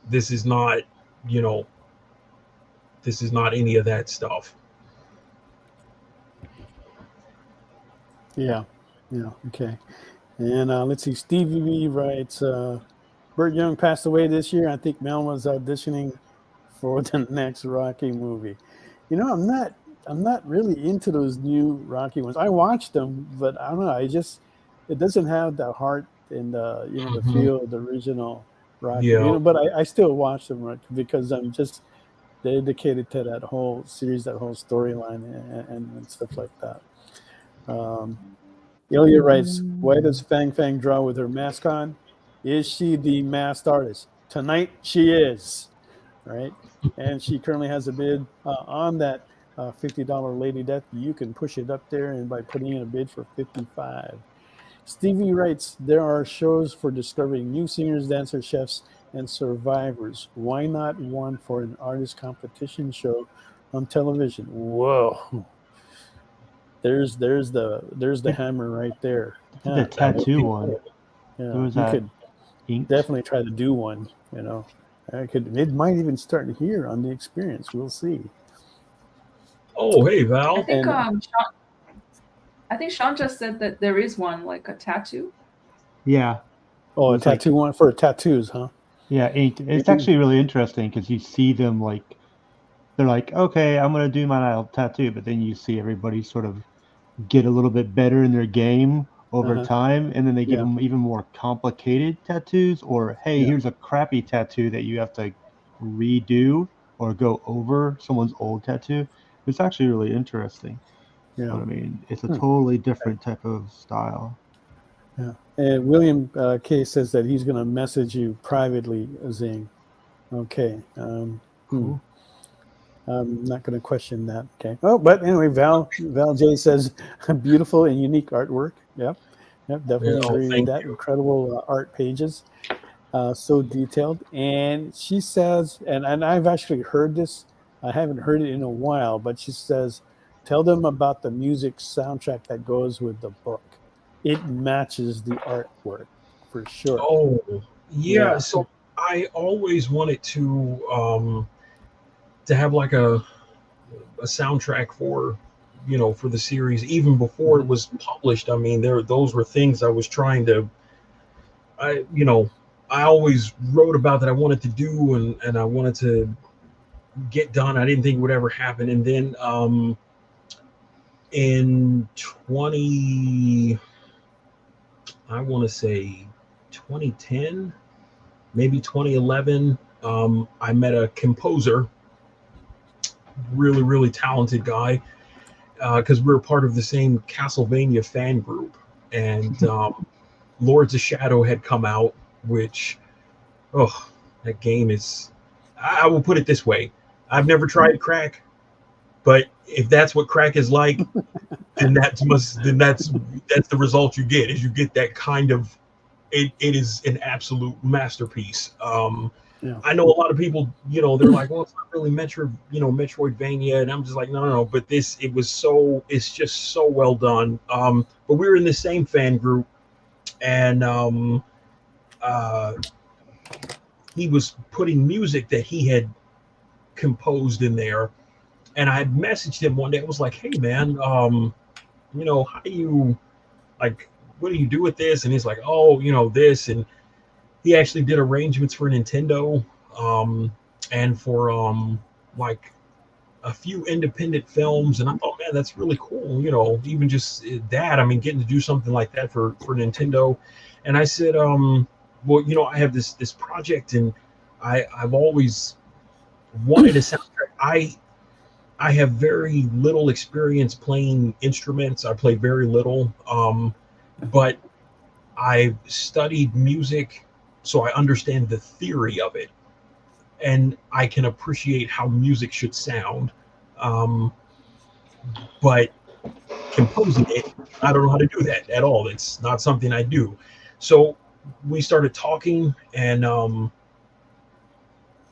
this is not, this is not any of that stuff. Yeah. Okay. And let's see. Stevie V writes, Burt Young passed away this year. I think Mel was auditioning for the next Rocky movie. I'm not really into those new Rocky ones. I watched them, but I don't know. It doesn't have the heart and the feel of the original Rocky. Yeah. But I still watch them because I'm just dedicated to that whole series, that whole storyline, and stuff like that. Ilya writes, why does Fang draw with her mask on? Is she the masked artist? Tonight she is, right? And she currently has a bid on that $50 Lady Death. You can push it up there, and by putting in a bid for $55. Stevie writes, there are shows for discovering new singers, dancers, chefs, and survivors. Why not one for an artist competition show on television? Whoa. There's the hammer right there. The tattoo one. Yeah, you could definitely try to do one. It might even start here on the experience. We'll see. Oh, hey Val. I think Sean just said that there is one, like a tattoo. Yeah. Oh, a tattoo one for tattoos, huh? Yeah, inked. It's actually really interesting because you see them they're like, okay, I'm gonna do my tattoo, but then you see everybody sort of get a little bit better in their game over time, and then they give them even more complicated tattoos, or hey, here's a crappy tattoo that you have to redo or go over someone's old tattoo. It's actually really interesting. Yeah, but I mean, it's a totally different type of style. Yeah, and William K says that he's going to message you privately, Zing. Okay. Cool. I'm not going to question that. Okay. Oh, but anyway, Val J says beautiful and unique artwork. Yep, definitely agree with that. Incredible art pages, so detailed. And she says, and I've actually heard this. I haven't heard it in a while, but she says, Tell them about the music soundtrack that goes with the book. It matches the artwork for sure. Oh, yeah. So I always wanted to have like a soundtrack for, for the series, even before it was published. I mean, those were things I was trying to, I always wrote about that I wanted to do, and I wanted to get done. I didn't think it would ever happen. And then in 2010, maybe 2011, I met a composer, really, really talented guy, because we were part of the same Castlevania fan group. And Lords of Shadow had come out, which, that game is, I will put it this way. I've never tried crack, but if that's what crack is like, then that's the result you get, is you get that kind of, it is an absolute masterpiece. I know a lot of people, they're like, well, it's not really Metroidvania, and I'm just like, no, but it's just so well done. But we were in the same fan group, and he was putting music that he had composed in there, and I had messaged him one day. I was like, hey man, how do you, like, what do you do with this? And he's like, oh, this. And he actually did arrangements for Nintendo, and for like a few independent films. And I thought, man, that's really cool. Even just that, I mean, getting to do something like that for Nintendo. And I said, well, I have this project, and I've always wanted a soundtrack. I have very little experience playing instruments. I play very little, but I've studied music, so I understand the theory of it, and I can appreciate how music should sound. But composing it, I don't know how to do that at all. It's not something I do. So we started talking, and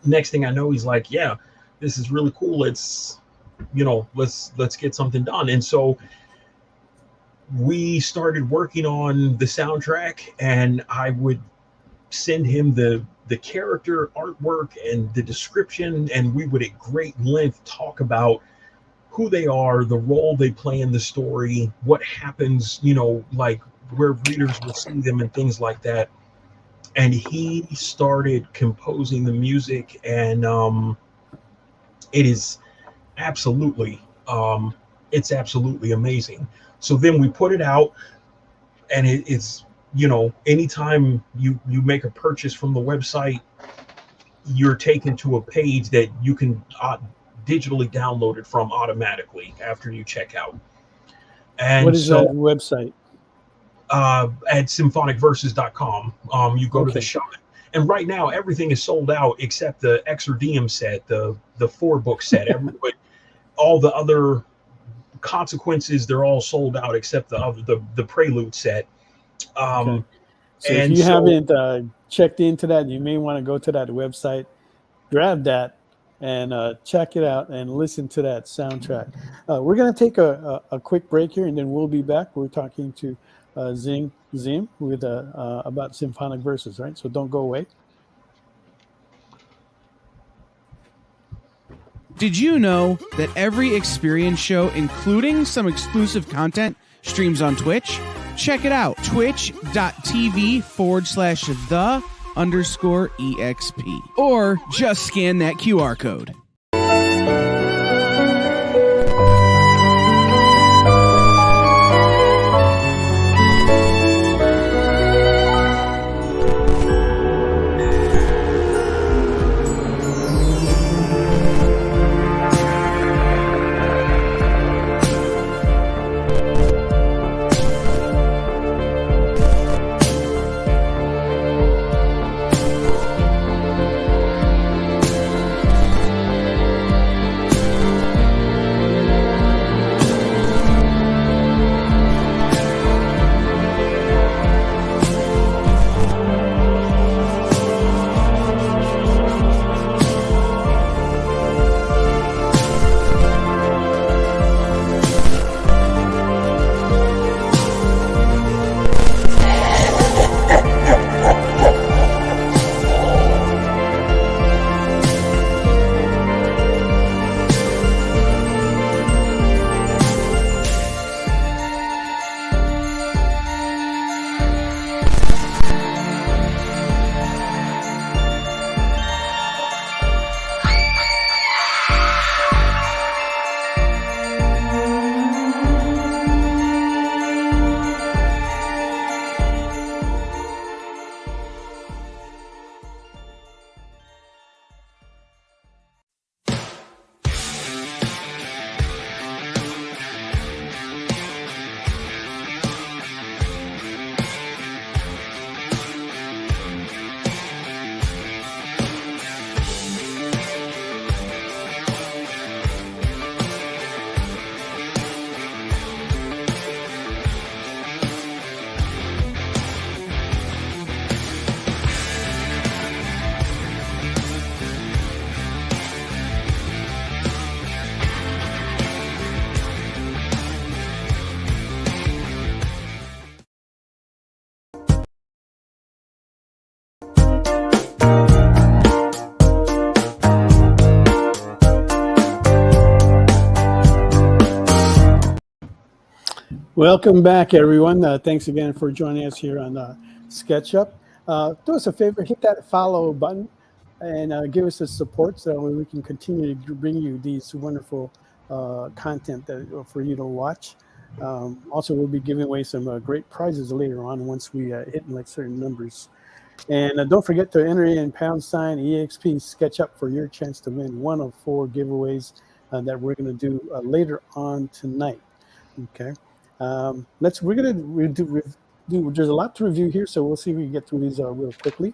next thing I know, he's like, yeah, this is really cool. Let's get something done. And so we started working on the soundtrack, and I would send him the character artwork and the description, and we would at great length talk about who they are, the role they play in the story, what happens, like where readers will see them and things like that. And he started composing the music, and it is absolutely amazing. So then we put it out, and it's anytime you make a purchase from the website, you're taken to a page that you can digitally download it from automatically after you check out. And what is that website? At XymphonicVersus.com. You go to the shop, and right now everything is sold out except the Exordium set, the 4-book set. But all the other consequences, they're all sold out except the Prelude set. So if you haven't checked into that, you may want to go to that website, grab that, and check it out and listen to that soundtrack. We're going to take a quick break here, and then we'll be back. We're talking to Xing Xin with about Xymphonic Versus, right? So don't go away. Did you know that every experience show, including some exclusive content, streams on Twitch? Check it out, twitch.tv/the_EXP. Or just scan that QR code. Welcome back, everyone. Thanks again for joining us here on SketchUp. Do us a favor, hit that follow button and give us a support so we can continue to bring you these wonderful content for you to watch. Also, we'll be giving away some great prizes later on once we hit like certain numbers. And don't forget to enter in #EXP SketchUp for your chance to win one of 4 giveaways that we're going to do later on tonight. Okay. We're gonna do. There's a lot to review here, so we'll see if we can get through these real quickly.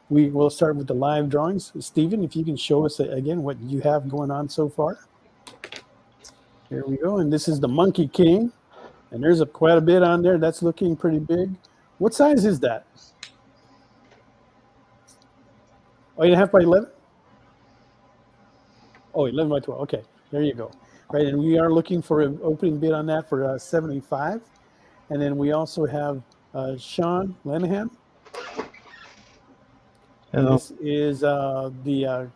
We will start with the live drawings. Stephen, if you can show us again what you have going on so far. Here we go, and this is the Monkey King, and there's quite a bit on there. That's looking pretty big. What size is that? 8.5 by 11. Oh, 11 by 12. Okay, there you go. Right, and we are looking for an opening bid on that for 75. And then we also have Sean Lenahan. Hello. This is the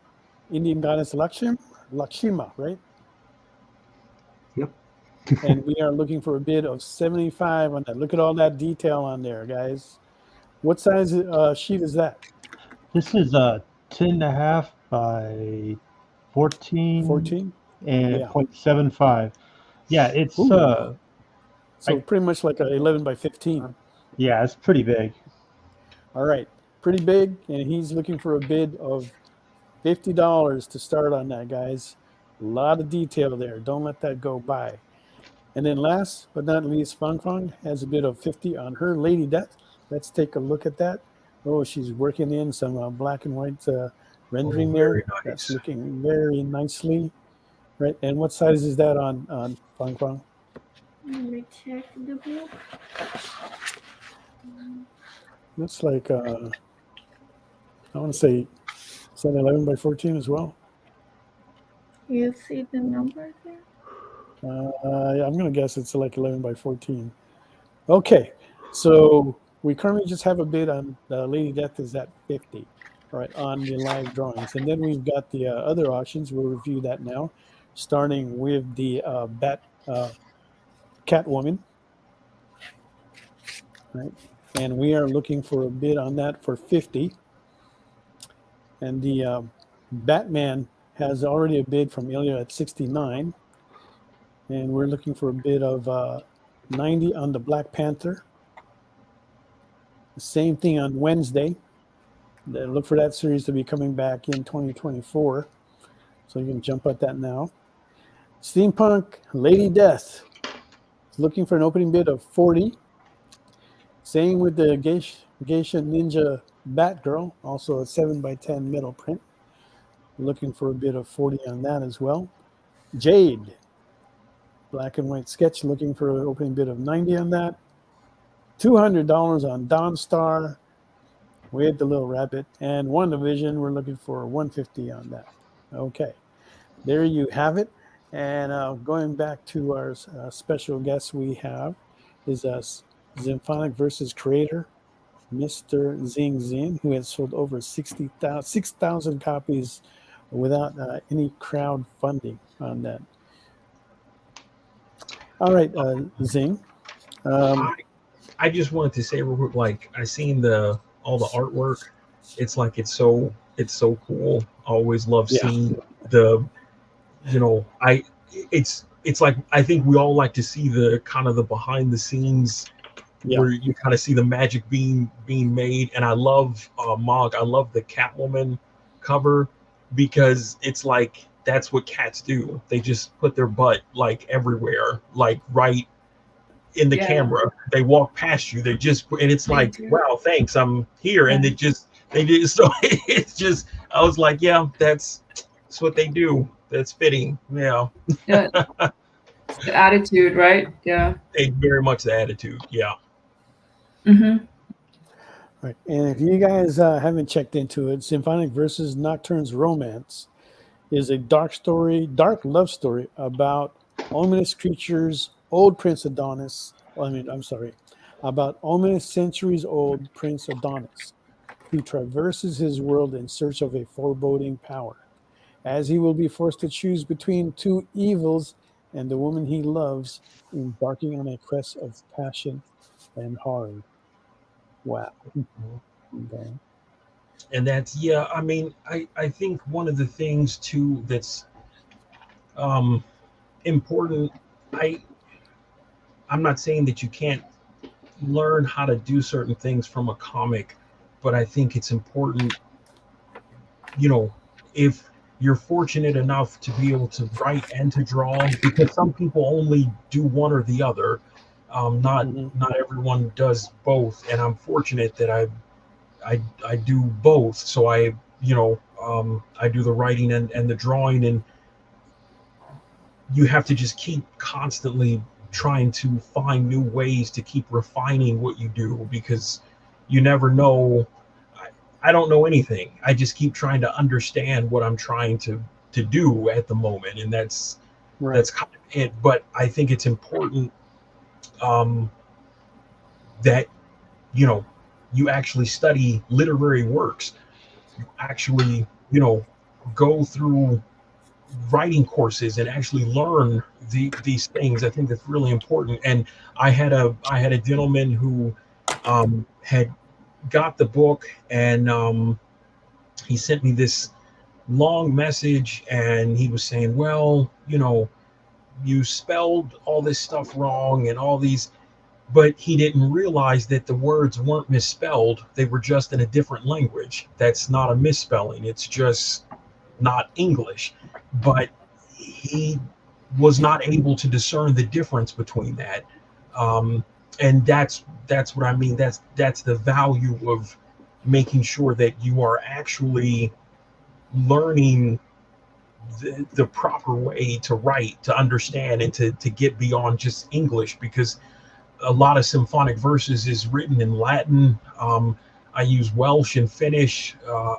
Indian goddess Lakshma, right? Yep. And we are looking for a bid of 75 on that. Look at all that detail on there, guys. What size sheet is that? This is 10.5 by 14. 14? And Yeah. 0.75. Yeah, it's so pretty much like a 11 by 15. Yeah, it's pretty big. All right, pretty big, and he's looking for a bid of $50 to start on that, guys. A lot of detail there. Don't let that go by. And then last but not least, Fang has a bid of 50 on her Lady Death. Let's take a look at that. Oh, she's working in some black and white rendering there. Very nice. That's looking very nicely. Right, and what size is that on Fang? Let me check the book. Looks like I want to say it's an 11 by 14 as well. You see the number there? I'm going to guess it's like 11 by 14. Okay, so we currently just have a bid on Lady Death is at 50, right, on the live drawings. And then we've got the other auctions. We'll review that now, starting with the Catwoman, right? And we are looking for a bid on that for 50. And the Batman has already a bid from Ilya at 69. And we're looking for a bid of 90 on the Black Panther. The same thing on Wednesday. Look for that series to be coming back in 2024. So you can jump at that now. Steampunk Lady Death is looking for an opening bid of 40. Same with the Geisha Ninja Batgirl, also a 7 by 10 metal print. Looking for a bid of 40 on that as well. Jade, black and white sketch, looking for an opening bid of 90 on that. $200 on Dawnstar with the little rabbit. And WandaVision, we're looking for 150 on that. Okay, there you have it. And going back to our special guest we have is Xymphonic Versus creator, Mr. Xing Xin, who has sold over 6,000 copies without any crowdfunding on that. All right, Xing. I just wanted to say real quick, like I seen all the artwork. It's like it's so cool. I always love seeing the, it's like I think we all like to see the kind of the behind the scenes where you kind of see the magic being made. And I love Mog. I love the Catwoman cover because it's like that's what cats do. They just put their butt like everywhere, like right in the camera. They walk past you. They just, and it's like, wow, thanks, I'm here. And they did. So it's just, I was like, yeah, that's what they do. That's fitting. Yeah. The attitude, right? Yeah. Very much the attitude. Yeah. Mm-hmm. Right. And if you guys haven't checked into it, Xymphonic Versus Nocturne's Romance is a dark love story about ominous creatures, old Prince Adonis. About ominous centuries-old Prince Adonis, who traverses his world in search of a foreboding power. As he will be forced to choose between two evils, and the woman he loves embarking on a quest of passion and horror. Wow. Okay. And that's, yeah, I mean, I think one of the things too that's important, I'm not saying that you can't learn how to do certain things from a comic, but I think it's important, if you're fortunate enough to be able to write and to draw, because some people only do one or the other. Not everyone does both, and I'm fortunate that I do both. So I do the writing and the drawing, and you have to just keep constantly trying to find new ways to keep refining what you do, because you never know. I don't know anything. I just keep trying to understand what I'm trying to do at the moment, and that's kind of it. But I think it's important that you actually study literary works. You actually go through writing courses and actually learn these things. I think that's really important. And I had a gentleman who had got the book, and he sent me this long message, and he was saying, well, you spelled all this stuff wrong and all these, but he didn't realize that the words weren't misspelled. They were just in a different language. That's not a misspelling. It's just not English. But he was not able to discern the difference between that. And that's what I mean. That's the value of making sure that you are actually learning the proper way to write, to understand, and to get beyond just English, because a lot of Xymphonic Versus is written in Latin. I use Welsh and Finnish.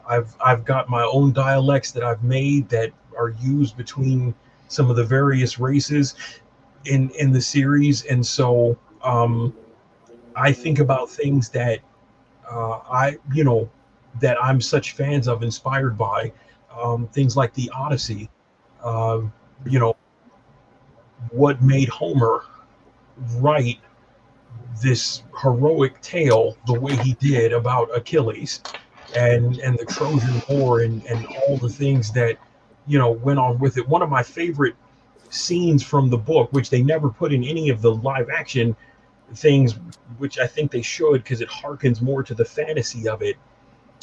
I've got my own dialects that I've made that are used between some of the various races in the series. And so I think about things that that I'm such fans of, inspired by, things like the Odyssey. What made Homer write this heroic tale the way he did about Achilles and the Trojan War and all the things that went on with it. One of my favorite scenes from the book, which they never put in any of the live action things, which I think they should, because it harkens more to the fantasy of it.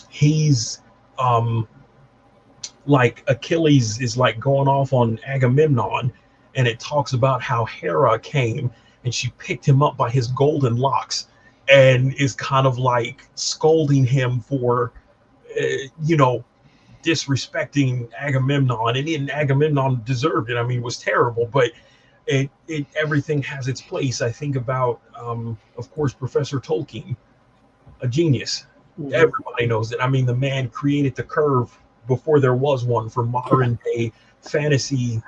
He's like, Achilles is like going off on Agamemnon, and it talks about how Hera came and she picked him up by his golden locks and is kind of like scolding him for disrespecting Agamemnon, and Agamemnon deserved it. I mean, it was terrible, but it everything has its place. I think about of course, Professor Tolkien, a genius. Everybody knows that. I mean, the man created the curve before there was one for modern day fantasy,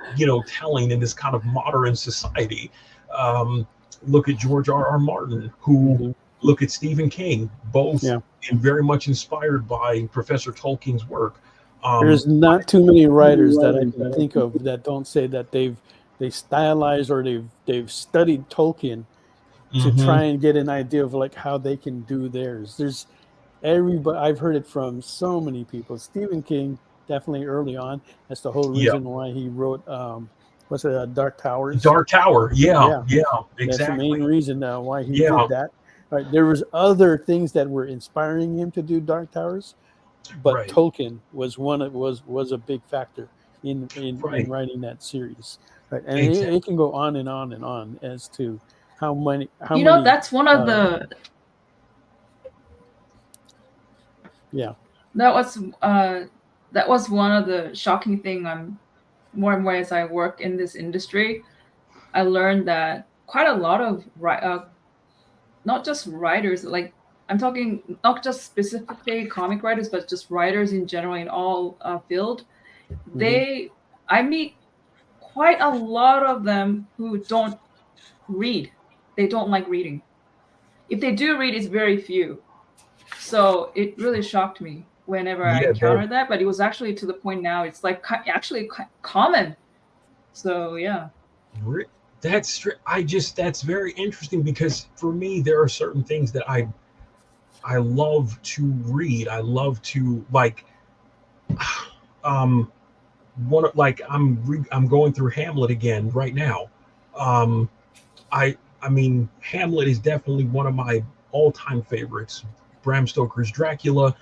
telling in this kind of modern society. Look at George R.R. Martin, who look at Stephen King, both very much inspired by Professor Tolkien's work. There's not too many writers that I can think of that don't say that they stylized or they've studied Tolkien to try and get an idea of like how they can do theirs. There's everybody. I've heard it from so many people. Stephen King, definitely early on. That's the whole reason why he wrote what's it, Dark Towers. Dark Tower, yeah, exactly. That's the main reason why he did that. Right. There was other things that were inspiring him to do Dark Towers, but Tolkien was was a big factor in writing that series. Right. And it can go on and on and on as to how many. That's one of the. Yeah. That was one of the shocking thing. More and more as I work in this industry, I learned that quite a lot of not just writers, like I'm talking not just specifically comic writers, but just writers in general in all field. I meet quite a lot of them who don't read. They don't like reading. If they do read, it's very few. So it really shocked me whenever I encountered that. But it was actually to the point now it's like actually common. So yeah. That's very interesting, because for me there are certain things that I love to read. I love to like um I'm going through Hamlet again right now. Um I mean, Hamlet is definitely one of my all-time favorites. Bram Stoker's Dracula.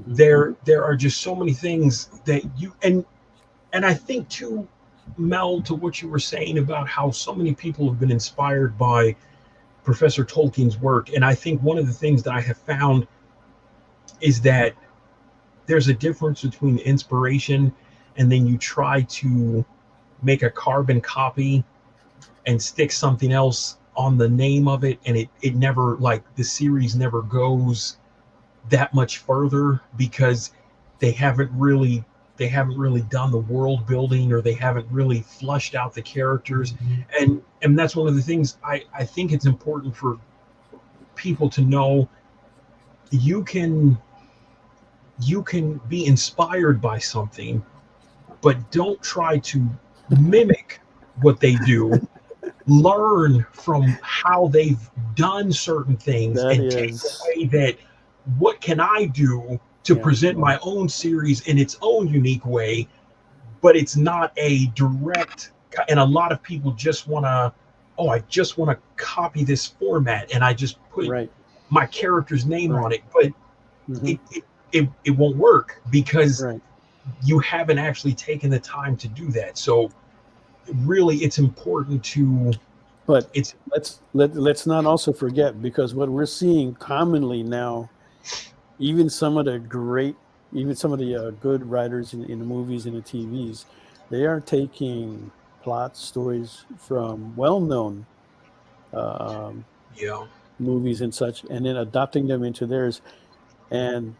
There are just so many things that you and I think too, Mel, to what you were saying about how so many people have been inspired by Professor Tolkien's work. And I think one of the things that I have found is that there's a difference between inspiration and then you try to make a carbon copy and stick something else on the name of it, and it never, like, the series never goes that much further because they haven't really done the world building, or they haven't really flushed out the characters. And that's one of the things I think it's important for people to know. You can be inspired by something, but don't try to mimic what they do. Learn from how they've done certain things take away that, what can I do to present my own series in its own unique way, but it's not a direct. And a lot of people just want to, I just want to copy this format and I just put my character's name on it, but it won't work because you haven't actually taken the time to do that. So really, it's important to. But let's not also forget, because what we're seeing commonly now, even some of the good writers in the movies and the TVs, they are taking plot stories from well-known movies and such, and then adopting them into theirs. And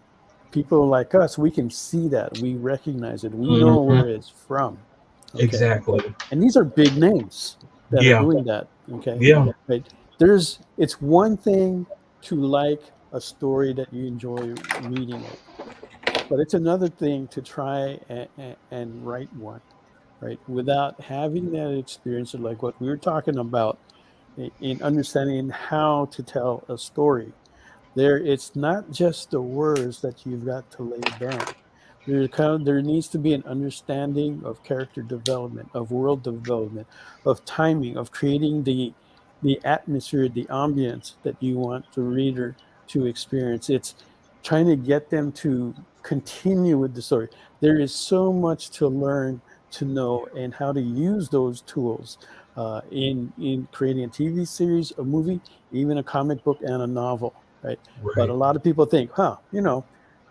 people like us, we can see that, we recognize it, we know where it's from. Okay? Exactly. And these are big names that are doing that. Okay. Yeah. Right. It's one thing to like a story that you enjoy reading it, but it's another thing to try and write one, right? Without having that experience of, like what we were talking about, in understanding how to tell a story. It's not just the words that you've got to lay down. There needs to be an understanding of character development, of world development, of timing, of creating the atmosphere, the ambience that you want the reader to experience. It's trying to get them to continue with the story. There is so much to learn, to know, and how to use those tools in creating a TV series, a movie, even a comic book and a novel, right? But a lot of people think,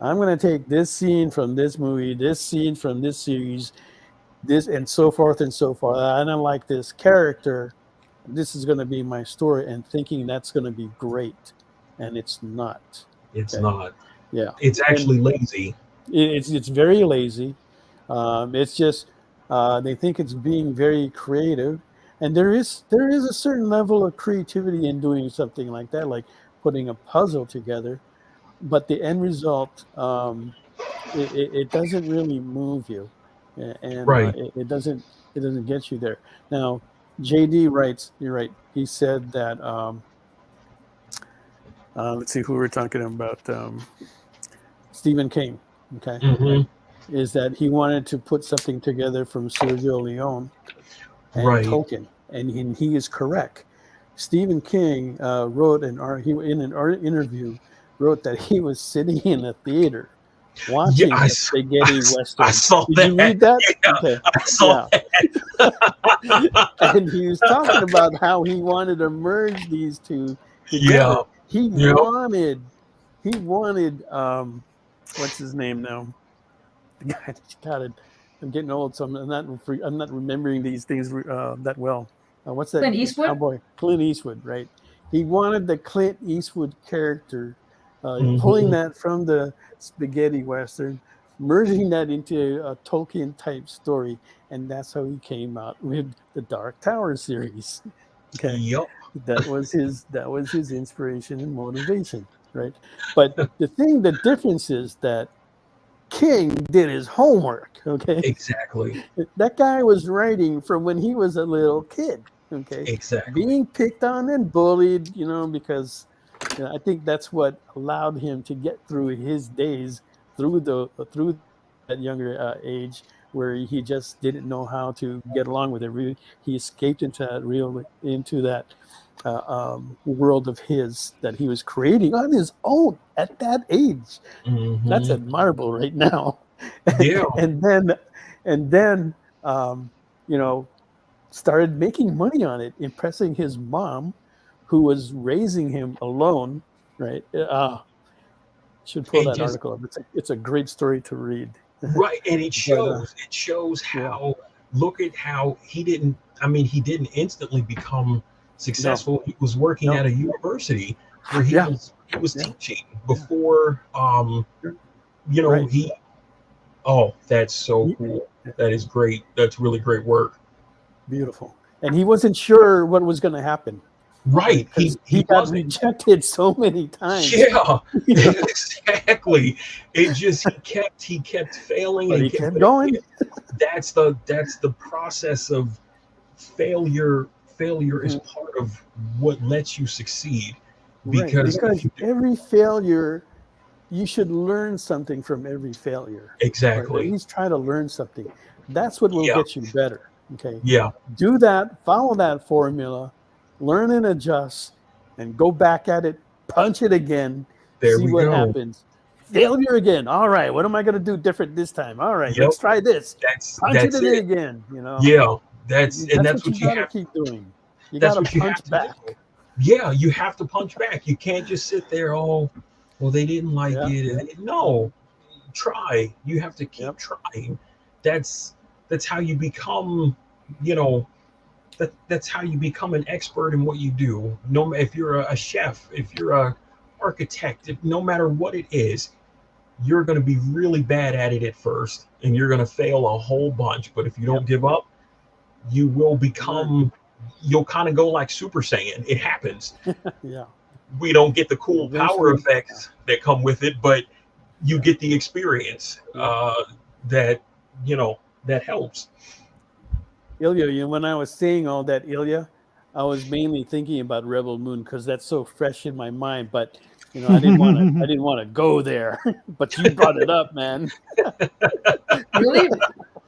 I'm going to take this scene from this movie, this scene from this series, this, and so forth and so forth. I don't like this character. This is going to be my story, and thinking that's going to be great. And it's not. It's not. Yeah. It's actually lazy. It's very lazy. It's just they think it's being very creative. And there is a certain level of creativity in doing something like that, like putting a puzzle together. But the end result, it doesn't really move you, and it doesn't get you there. Now, JD writes, you're right. He said that. Let's see who we're talking about. Stephen King. Okay, is that he wanted to put something together from Sergio Leone and Tolkien, and he is correct. Stephen King wrote in an interview. Wrote that he was sitting in a theater watching a spaghetti western. I saw Did that. you read that? Yeah, okay. I saw that. And he was talking about how he wanted to merge these two together. He wanted what's his name now? The guy. God, I'm getting old, so I'm not remembering these things that well. What's that? Clint Eastwood. Cowboy. Clint Eastwood, right? He wanted the Clint Eastwood character. Pulling that from the spaghetti western, merging that into a Tolkien type story, and that's how he came out with the Dark Tower series. Okay, that was his inspiration and motivation, right? But the difference is that King did his homework. Okay, Exactly. that guy was writing from when he was a little kid. Okay, Exactly. being picked on and bullied, because I think that's what allowed him to get through his days through that younger age, where he just didn't know how to get along with it. He escaped into that world of his that he was creating on his own at that age. That's admirable right now. Yeah. and then started making money on it, impressing his mom, who was raising him alone. Right? Should pull that article up. It's a great story to read. Right, and it shows how. Look at how he didn't instantly become successful. No. He was working at a university where he was teaching before. Right. That's so cool. That is great. That's really great work. Beautiful. And he wasn't sure what was going to happen. Right. He got rejected so many times. Yeah, exactly. It just he kept failing, but and he kept going. That's the process of failure. Failure is part of what lets you succeed. Because every failure, you should learn something from every failure. Exactly. Or at least try to learn something. That's what will get you better. Okay. Yeah. Do that. Follow that formula. Learn and adjust, and go back at it. Punch it again. See what happens. Failure again. All right. What am I going to do different this time? All right. Let's try this. Punch it again. Yeah. That's what you have to keep doing. You got to punch back. Yeah, you have to punch back. You can't just sit there. Oh, well, they didn't like it. No, try. You have to keep trying. That's how you become. That's how you become an expert in what you do. No, if you're a chef, if you're a architect, no matter what it is, you're going to be really bad at it at first, and you're going to fail a whole bunch. But if you don't give up, you will become. You'll kind of go like Super Saiyan. It happens. Yeah. We don't get the cool power effects that come with it, but you get the experience that helps. Ilya, when I was saying all that, Ilya, I was mainly thinking about Rebel Moon because that's so fresh in my mind. But I didn't want to go there. But you brought it up, man. Really?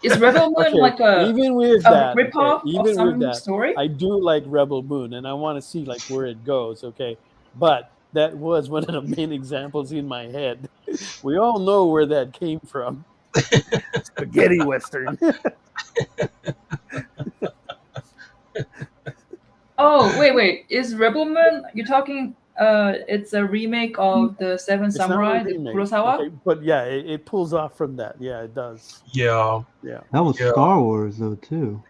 Is Rebel Moon like a ripoff of some story? I do like Rebel Moon, and I want to see where it goes. Okay, but that was one of the main examples in my head. We all know where that came from. Spaghetti Western. Oh, wait. Is Rebel Moon, you're talking, it's a remake of the Seven Samurai, the Kurosawa? Okay, but yeah, it pulls off from that. Yeah, it does. Yeah. That was Star Wars, though, too.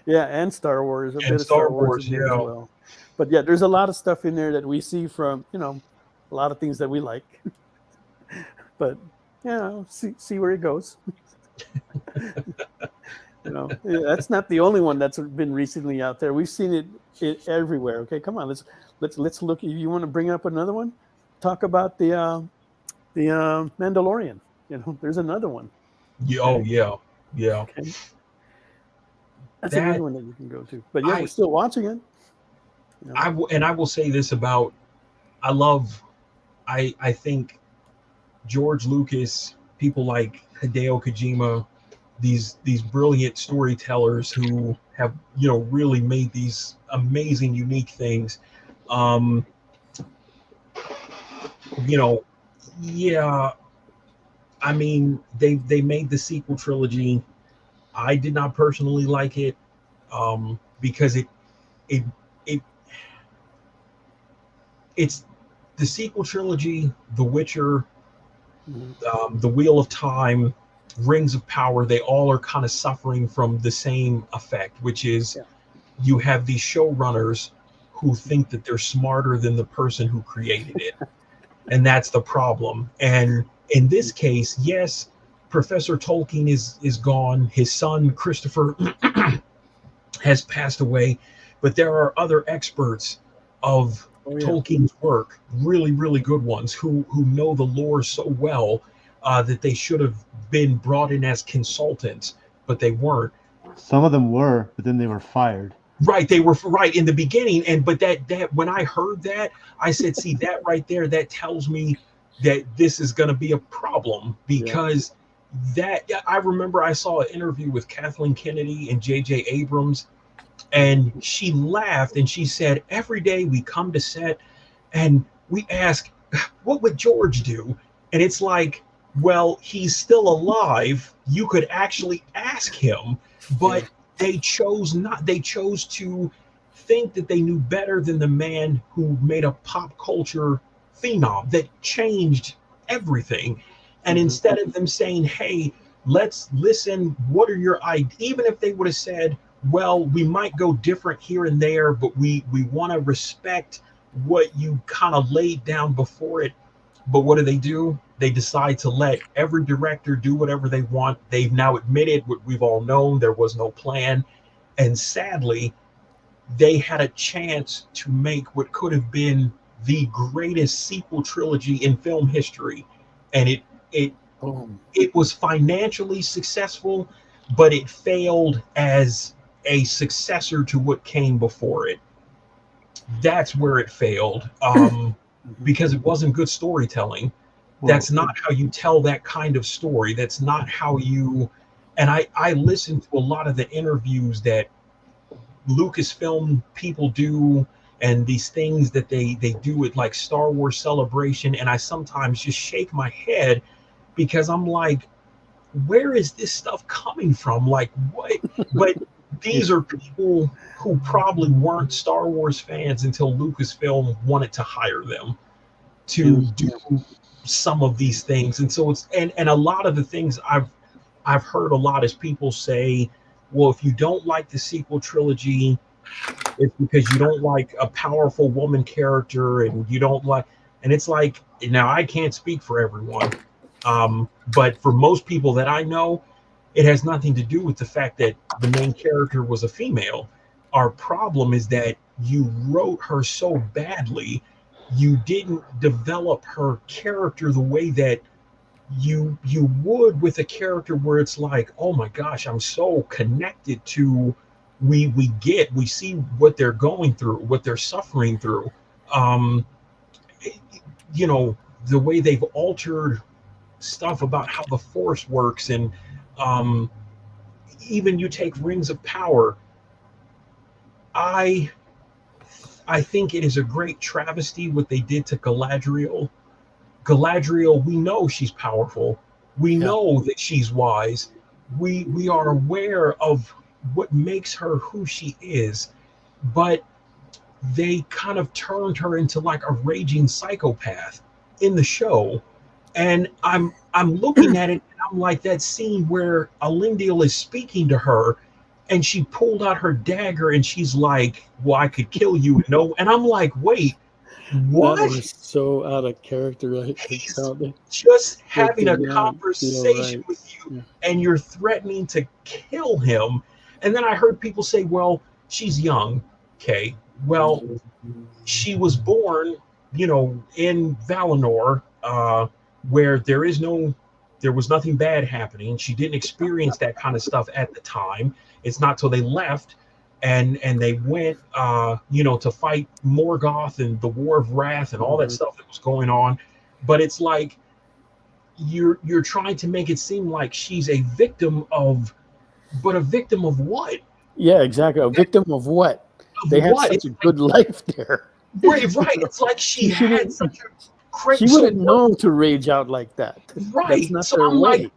Yeah, and Star Wars. A bit of Star Wars as well. But yeah, there's a lot of stuff in there that we see from, a lot of things that we like. But, see where it goes. That's not the only one that's been recently out there. We've seen it everywhere. Okay, come on, let's look. You want to bring up another one? Talk about the Mandalorian. There's another one. Yeah. Oh yeah. Okay. That's another one that you can go to. But we're still watching it. I will say this about. I think George Lucas, people like Hideo Kojima, these brilliant storytellers who have really made these amazing, unique things. I mean, they made the sequel trilogy. I did not personally like it because it's the sequel trilogy, The Witcher, The Wheel of Time, Rings of Power. They all are kind of suffering from the same effect, which is you have these showrunners who think that they're smarter than the person who created it. And that's the problem. And in this case, yes, Professor Tolkien is gone. His son, Christopher, has passed away. But there are other experts of Tolkien's work, really, really good ones who know the lore so well. that they should have been brought in as consultants, but they weren't. Some of them were, but then they were fired. Right, they were right in the beginning, but that when I heard that, I said, see, that right there, that tells me that this is going to be a problem, because that I remember I saw an interview with Kathleen Kennedy and J.J. Abrams, and she laughed and she said, every day we come to set and we ask, what would George do? And it's like, well, he's still alive. You could actually ask him, but they chose not. They chose to think that they knew better than the man who made a pop culture phenom that changed everything. And instead of them saying, hey, let's listen, what are your ideas? Even if they would have said, well, we might go different here and there, but we want to respect what you kind of laid down before it. But what do? They decide to let every director do whatever they want. They've now admitted what we've all known. There was no plan. And sadly, they had a chance to make what could have been the greatest sequel trilogy in film history. And it was financially successful, but it failed as a successor to what came before it. That's where it failed, because it wasn't good storytelling. That's not how you tell that kind of story. That's not how you. And I listened to a lot of the interviews that Lucasfilm people do, and these things that they do at like Star Wars Celebration, and I sometimes just shake my head, because I'm like, where is this stuff coming from? Like, what? But these are people who probably weren't Star Wars fans until Lucasfilm wanted to hire them to do some of these things. And so it's and a lot of the things I've heard a lot is people say, well, if you don't like the sequel trilogy, it's because you don't like a powerful woman character, and you don't like, and it's like, now I can't speak for everyone, but for most people that I know, it has nothing to do with the fact that the main character was a female. Our problem is that you wrote her so badly, you didn't develop her character the way that you would with a character where it's like, oh my gosh, I'm so connected to, we see what they're going through, what they're suffering through. You know, the way they've altered stuff about how the Force works, and even you take Rings of Power. I think it is a great travesty what they did to Galadriel. Galadriel, we know she's powerful. We know that she's wise. We are aware of what makes her who she is, but they kind of turned her into like a raging psychopath in the show. And I'm looking at it, and I'm like, that scene where Elendil is speaking to her, and she pulled out her dagger, and she's like, well, I could kill you, and I'm like, wait, what? That was so out of character. He's just having a conversation with you, and you're threatening to kill him. And then I heard people say, well, she's young. Okay, well, she was born, in Valinor, where there was nothing bad happening. She didn't experience that kind of stuff at the time. It's not till they left and they went, to fight Morgoth and the War of Wrath and all that stuff that was going on. But it's like you're trying to make it seem like she's a victim of, but a victim of what? Yeah, exactly. A victim of what? They had such a good life there. Right. It's like she had such a crazy. She wouldn't know to rage out like that. Right. That's not so their I'm way.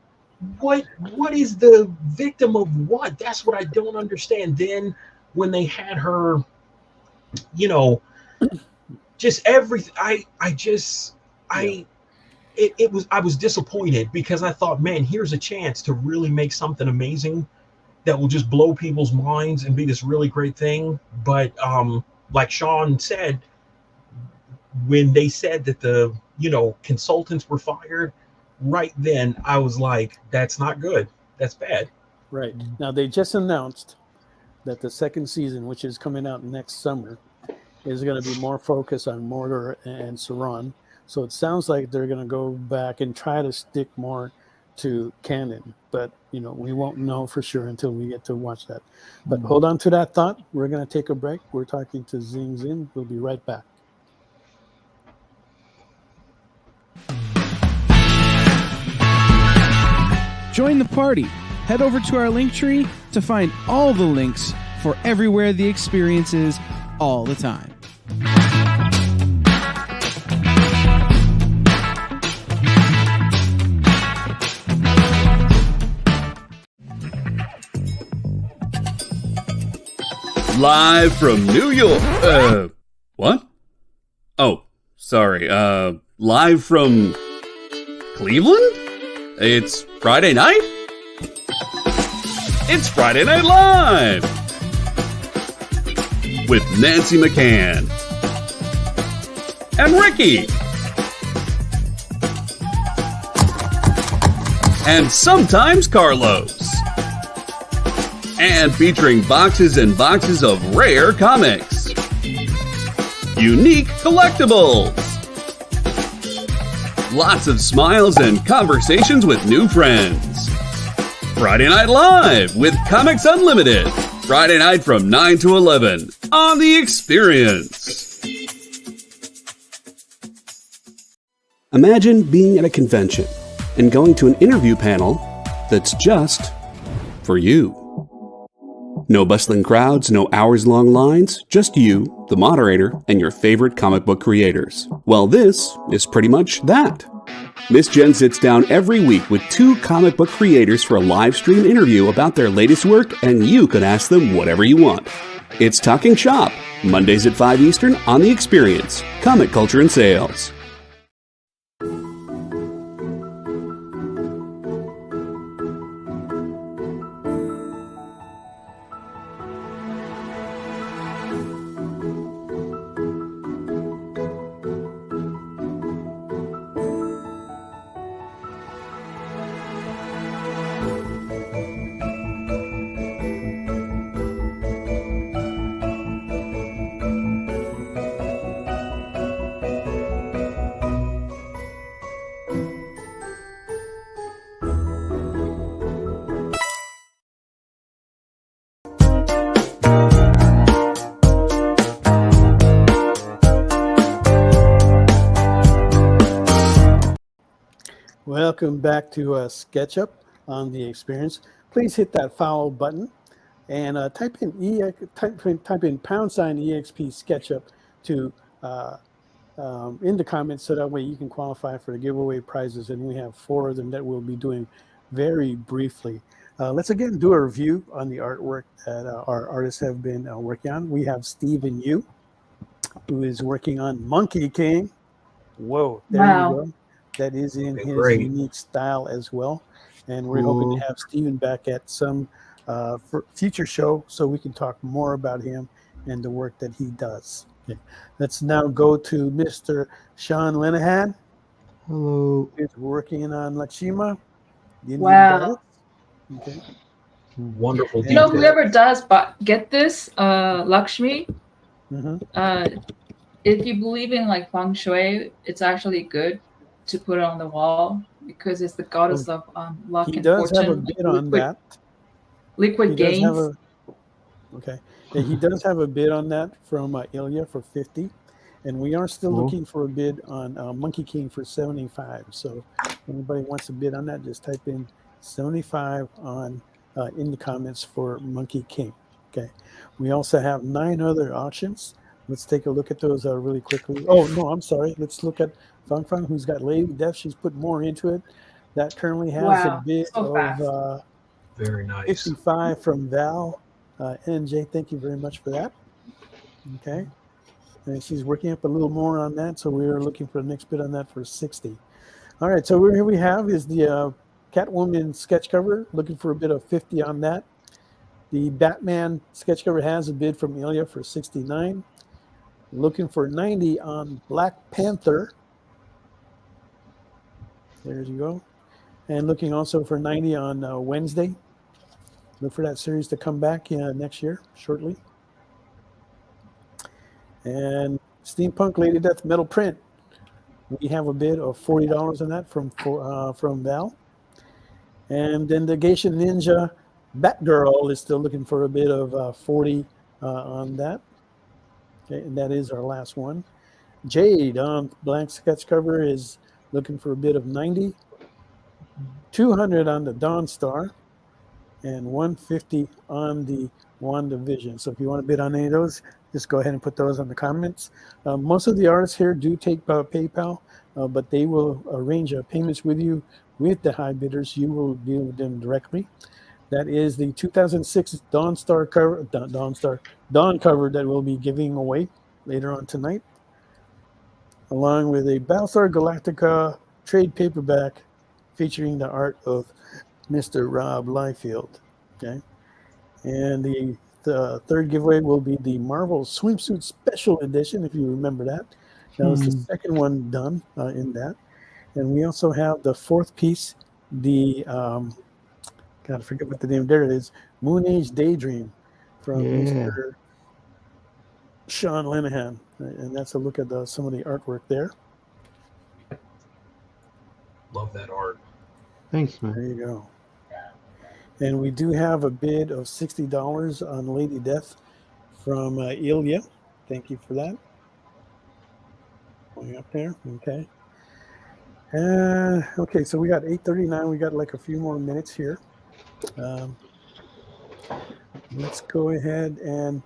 Like, what is the victim of what? That's what I don't understand. Then when they had her, just everything, I was disappointed, because I thought, man, here's a chance to really make something amazing that will just blow people's minds and be this really great thing. But like Sean said, when they said that the consultants were fired, right then I was like, that's not good. That's bad. Right. Now they just announced that the second season, which is coming out next summer, is going to be more focused on Mordor and Sauron. So it sounds like they're going to go back and try to stick more to canon, but we won't know for sure until we get to watch that. But hold on to that thought. We're going to take a break. We're talking to Xing Xin. We'll be right back. Join the party. Head over to our link tree to find all the links for everywhere the experience is all the time. Live from New York. What? Oh, sorry. Live from Cleveland? It's Friday night? It's Friday Night Live! With Nancy McCann. And Ricky. And sometimes Carlos. And featuring boxes and boxes of rare comics. Unique collectibles. Lots of smiles and conversations with new friends. Friday Night Live with Comics Unlimited. Friday night from 9 to 11 on The Experience. Imagine being at a convention and going to an interview panel that's just for you. No bustling crowds, no hours-long lines, just you, the moderator, and your favorite comic book creators. Well, this is pretty much that. Miss Jen sits down every week with 2 comic book creators for a live stream interview about their latest work, and you can ask them whatever you want. It's Talking Shop, Mondays at 5 Eastern on The Experience, Comic Culture and Sales. Welcome back to SketchUp on The Experience. Please hit that follow button and type in #EXP SketchUp to in the comments, so that way you can qualify for the giveaway prizes, and we have 4 of them that we'll be doing very briefly. Let's again do a review on the artwork that our artists have been working on. We have Stephen Yu, who is working on Monkey King. Whoa, there you go. That is in his unique style as well. And we're hoping to have Stephen back at some future show so we can talk more about him and the work that he does. Okay. Let's now go to Mr. Sean Lenahan. Hello. He's working on Lakshmi. Wow. Okay. Wonderful. You know, whoever does get this, Lakshmi, if you believe in like feng shui, it's actually good to put it on the wall because it's the goddess of luck and fortune. He does have a bid on that. Liquid gains. Okay. Yeah, he does have a bid on that from Ilya for 50, and we are still looking for a bid on Monkey King for 75. So if anybody wants a bid on that, just type in 75 on in the comments for Monkey King. Okay. We also have 9 other auctions. Let's take a look at those really quickly. Oh no, I'm sorry. Let's look at Fang Fang, who's got Lady Death. She's put more into it. That currently has a bid of very nice 55 from Val. NJ, thank you very much for that. Okay. And she's working up a little more on that, so we're looking for the next bid on that for 60. All right, so here we have is the Catwoman sketch cover, looking for a bid of 50 on that. The Batman sketch cover has a bid from Ilya for 69. Looking for 90 on Black Panther. There you go. And looking also for 90 on Wednesday. Look for that series to come back next year, shortly. And Steampunk Lady Death metal print. We have a bid of $40 on that from Val. And then the Geisha Ninja Batgirl is still looking for a bid of $40 on that. Okay, and that is our last one. Jade on blank sketch cover is looking for a bid of $90. $200 on the Dawn Star, and $150 on the WandaVision. So if you want to bid on any of those, just go ahead and put those on the comments. Most of the artists here do take PayPal, but they will arrange payments with you with the high bidders. You will deal with them directly. That is the 2006 Dawn cover that we'll be giving away later on tonight, along with a Battlestar Galactica trade paperback featuring the art of Mr. Rob Liefeld. Okay, and the third giveaway will be the Marvel Swimsuit Special Edition, if you remember that. That was the second one done in that. And we also have the fourth piece, the God, I forget what the name. There it is, Moon Age Daydream from Mr. Sean Lenahan, and that's a look at some of the artwork there. Love that art. Thanks, man. There you go. And we do have a bid of $60 on Lady Death from Ilya. Thank you for that. Going up there. Okay. Okay, so we got 8:39. We got like a few more minutes here. Let's go ahead and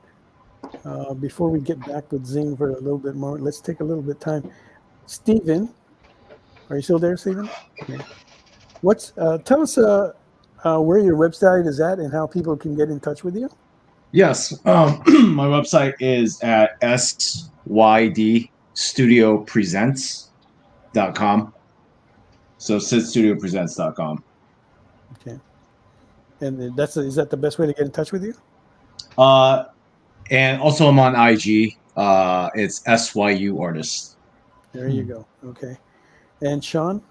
before we get back with Xing for a little bit more, let's take a little bit of time. Stephen, are you still there, Stephen? Okay. Tell us where your website is at and how people can get in touch with you. Yes, my website is at sydstudiopresents.com. So sydstudiopresents.com. Okay. And is that the best way to get in touch with you? And also I'm on IG. It's SYU Artist. There you go. Okay. And Sean?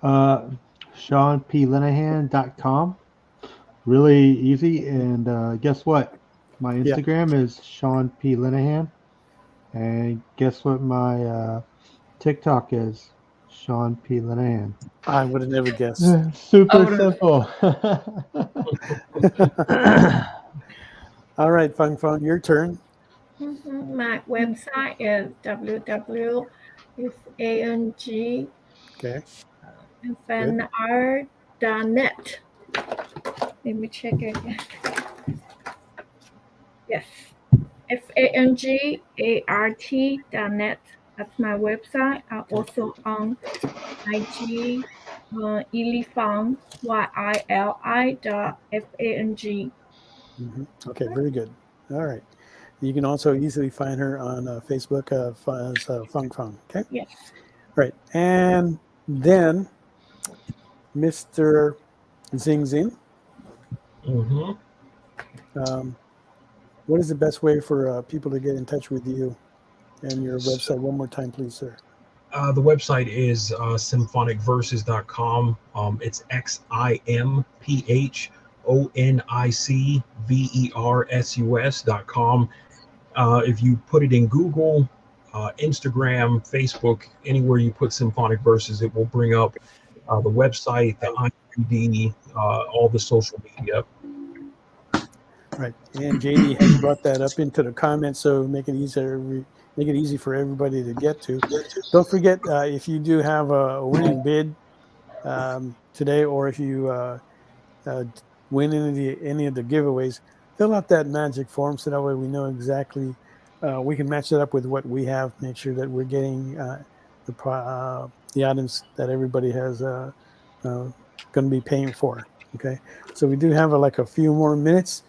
SeanPLenahan.com. Really easy. And guess what? My Instagram is Sean P. Lenahan. And guess what my TikTok is? Sean P. Lenahan. I would have never guessed. Super simple. All right, Fang, your turn. My website is www.fang. Okay. fanart.net. Let me check it again. Yes. FANGART.net. That's my website. I'm also on IG, Ilifang, YILI.FANG. Okay, very good. All right. You can also easily find her on Facebook as Fang Fang. Okay? Yes. Right. And then Mr. Xing Xin. What is the best way for people to get in touch with you and your website? One more time, please, sir. The website is xymphonic.versus.com. It's XIMPHONICVERSUS.com. If you put it in Google, Instagram, Facebook, anywhere you put Xymphonic Versus, it will bring up the website, the IMDb, all the social media. Right, and JD has brought that up into the comments, so make it easy for everybody to get to. Don't forget, if you do have a winning bid today, or if you win any of the giveaways, fill out that magic form so that way we know exactly. We can match it up with what we have. Make sure that we're getting the items that everybody has going to be paying for. Okay, so we do have like a few more minutes.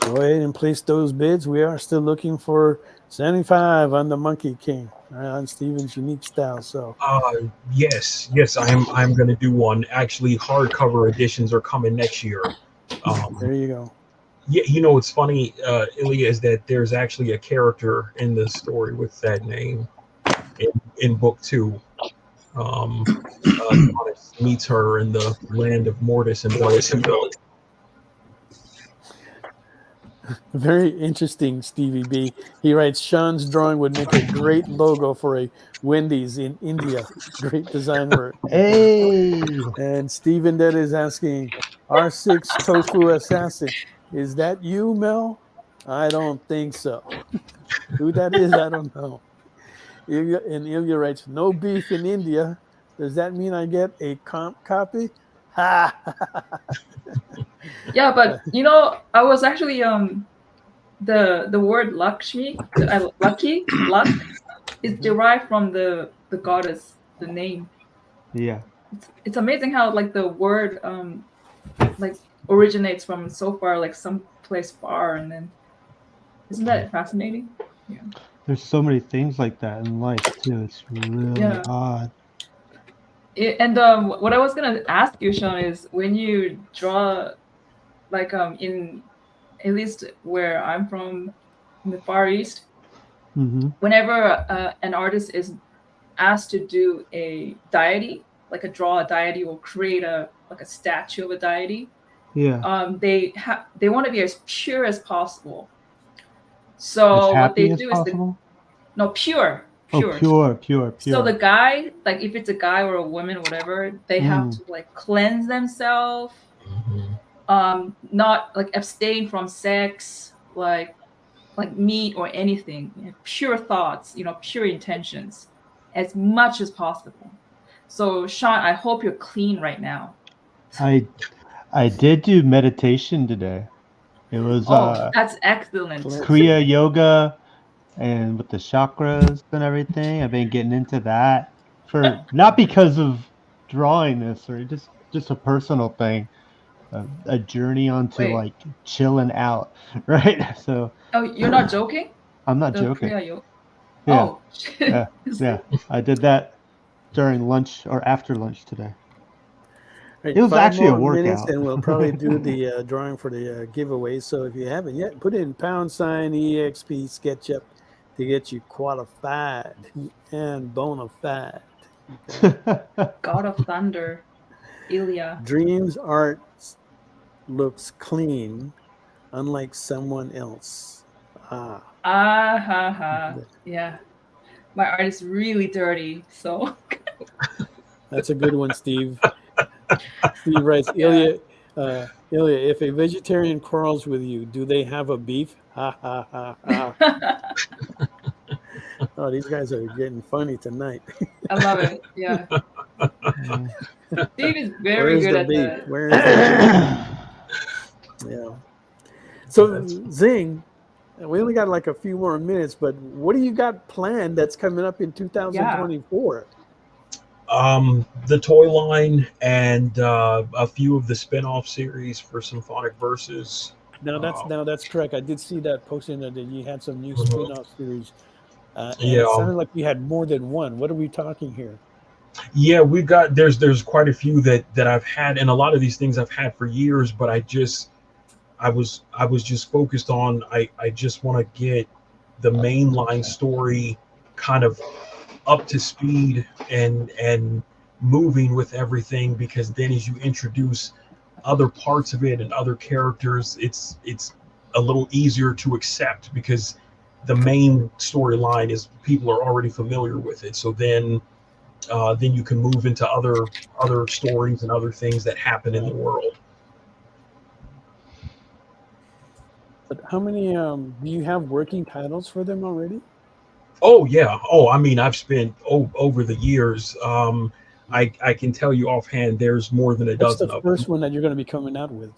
Go ahead and place those bids. We are still looking for 75 on the Monkey King, on Steven's unique style. So yes, I'm going to do one. Actually, hardcover editions are coming next year. There you go. Yeah, you know what's funny, Ilya, is that there's actually a character in the story with that name in book 2. Mortis meets her in the land of Mortis and Village. Very interesting, Stevie B. He writes, Sean's drawing would make a great logo for a Wendy's in India. Great design work. Hey. And Stephen Dead is asking, R6 Tofu Assassin, is that you, Mel? I don't think so. Who that is, I don't know. And Ilya writes, no beef in India. Does that mean I get a comp copy? Ha! Yeah, but I was actually the word Lakshmi, lucky, luck, is derived from the goddess, the name. Yeah. It's amazing how like the word like originates from so far, like some place far, and then isn't that fascinating? Yeah. There's so many things like that in life too. It's really odd. And what I was gonna ask you, Sean, is when you draw, like in at least where I'm from, in the Far East, whenever an artist is asked to do a deity, like draw a deity or create a statue of a deity, they want to be as pure as possible. So what they do is pure. Oh, pure. So the guy, like if it's a guy or a woman, whatever, they have to like cleanse themselves, not like abstain from sex, like meat or anything. Pure thoughts, pure intentions, as much as possible. So Sean, I hope you're clean right now. I did do meditation today. It was that's excellent. Kriya yoga. And with the chakras and everything, I've been getting into that for not because of drawing this or just a personal thing, a journey onto like chilling out, right? So. Oh, you're not joking? I'm not joking. Yeah. Oh. Yeah. I did that during lunch or after lunch today. Right, it was actually a workout. Minutes and we'll probably do the drawing for the giveaway. So if you haven't yet, put in #EXP SketchUp to get you qualified and bona fide. Okay. God of Thunder, Ilya. Dreams art looks clean, unlike someone else. Yeah. My art is really dirty, so. That's a good one, Steve. Steve writes, Ilya, if a vegetarian quarrels with you, do they have a beef? Ha ha ha ha. Oh, these guys are getting funny tonight. I love it. Yeah. Steve is very good at that. Where is the Yeah. So Xing, we only got like a few more minutes, but what do you got planned that's coming up in 2024? The toy line and a few of the spin-off series for Xymphonic Versus. No, that's correct. I did see that posting that you had some new spin-off series. It sounded like you had more than one. What are we talking here? Yeah, we've got there's quite a few that I've had, and a lot of these things I've had for years, but I was just focused on I just want to get the mainline story kind of up to speed and moving with everything, because then as you introduce other parts of it and other characters, it's a little easier to accept, because the main storyline is people are already familiar with it. So then you can move into other stories and other things that happen in the world. But how many do you have working titles for them already? Oh yeah. Oh, I mean, I've spent over the years. I can tell you offhand, there's more than a dozen of them. What's the first one that you're going to be coming out with?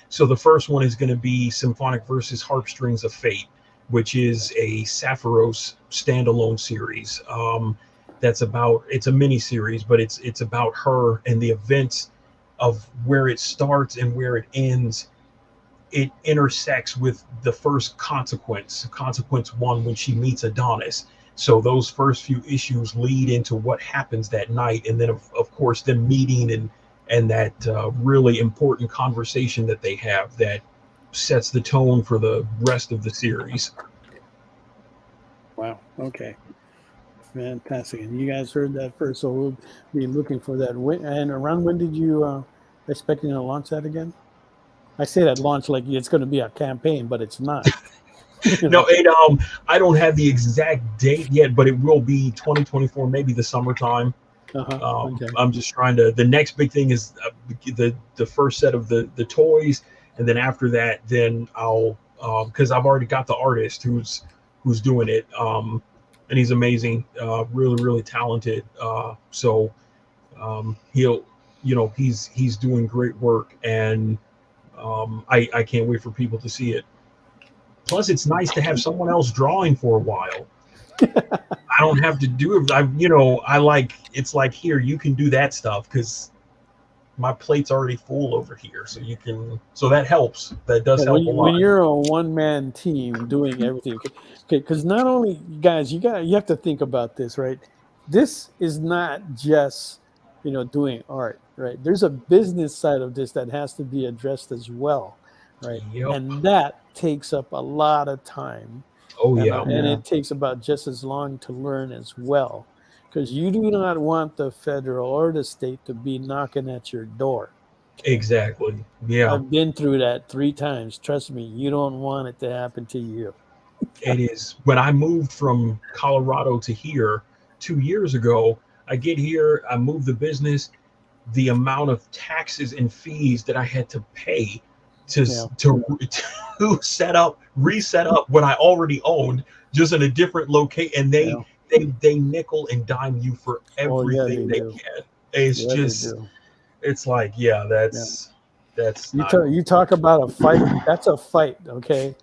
So the first one is going to be Xymphonic Versus Harpstrings of Fate, which is a Sapphirose standalone series. It's a mini series, but it's about her and the events of where it starts and where it ends. It intersects with the first consequence 1, when she meets Adonis. So those first few issues lead into what happens that night, and then of course them meeting and that really important conversation that they have that sets the tone for the rest of the series. Wow. Okay. Fantastic. And you guys heard that first, so we'll be looking for that. And around when did you expecting to launch that again? I say that launch like it's going to be a campaign, but it's not. No, I don't have the exact date yet, but it will be 2024, maybe the summertime. Okay. I'm just trying to. The next big thing is the first set of the toys, and then after that, then I'll because I've already got the artist who's doing it, and he's amazing, really talented. So he'll, he's doing great work, and I can't wait for people to see it. Plus, it's nice to have someone else drawing for a while. I don't have to do it. I like, it's like, here, you can do that stuff because my plate's already full over here. So so that helps. That does help a lot. When you're a one-man team doing everything, okay, because not only, guys, you have to think about this, right? This is not just, doing art, right? There's a business side of this that has to be addressed as well, right? Yep. And that takes up a lot of time. Oh, yeah. And it takes about just as long to learn as well, because you do not want the federal or the state to be knocking at your door. Exactly. Yeah. I've been through that 3 times. Trust me, you don't want it to happen to you. It is. When I moved from Colorado to here 2 years ago, I get here, I move the business, the amount of taxes and fees that I had to pay to reset up what I already owned, just in a different location, and they nickel and dime you for everything they can. It's just, it's like, that's you talk about a fight. That's a fight, okay?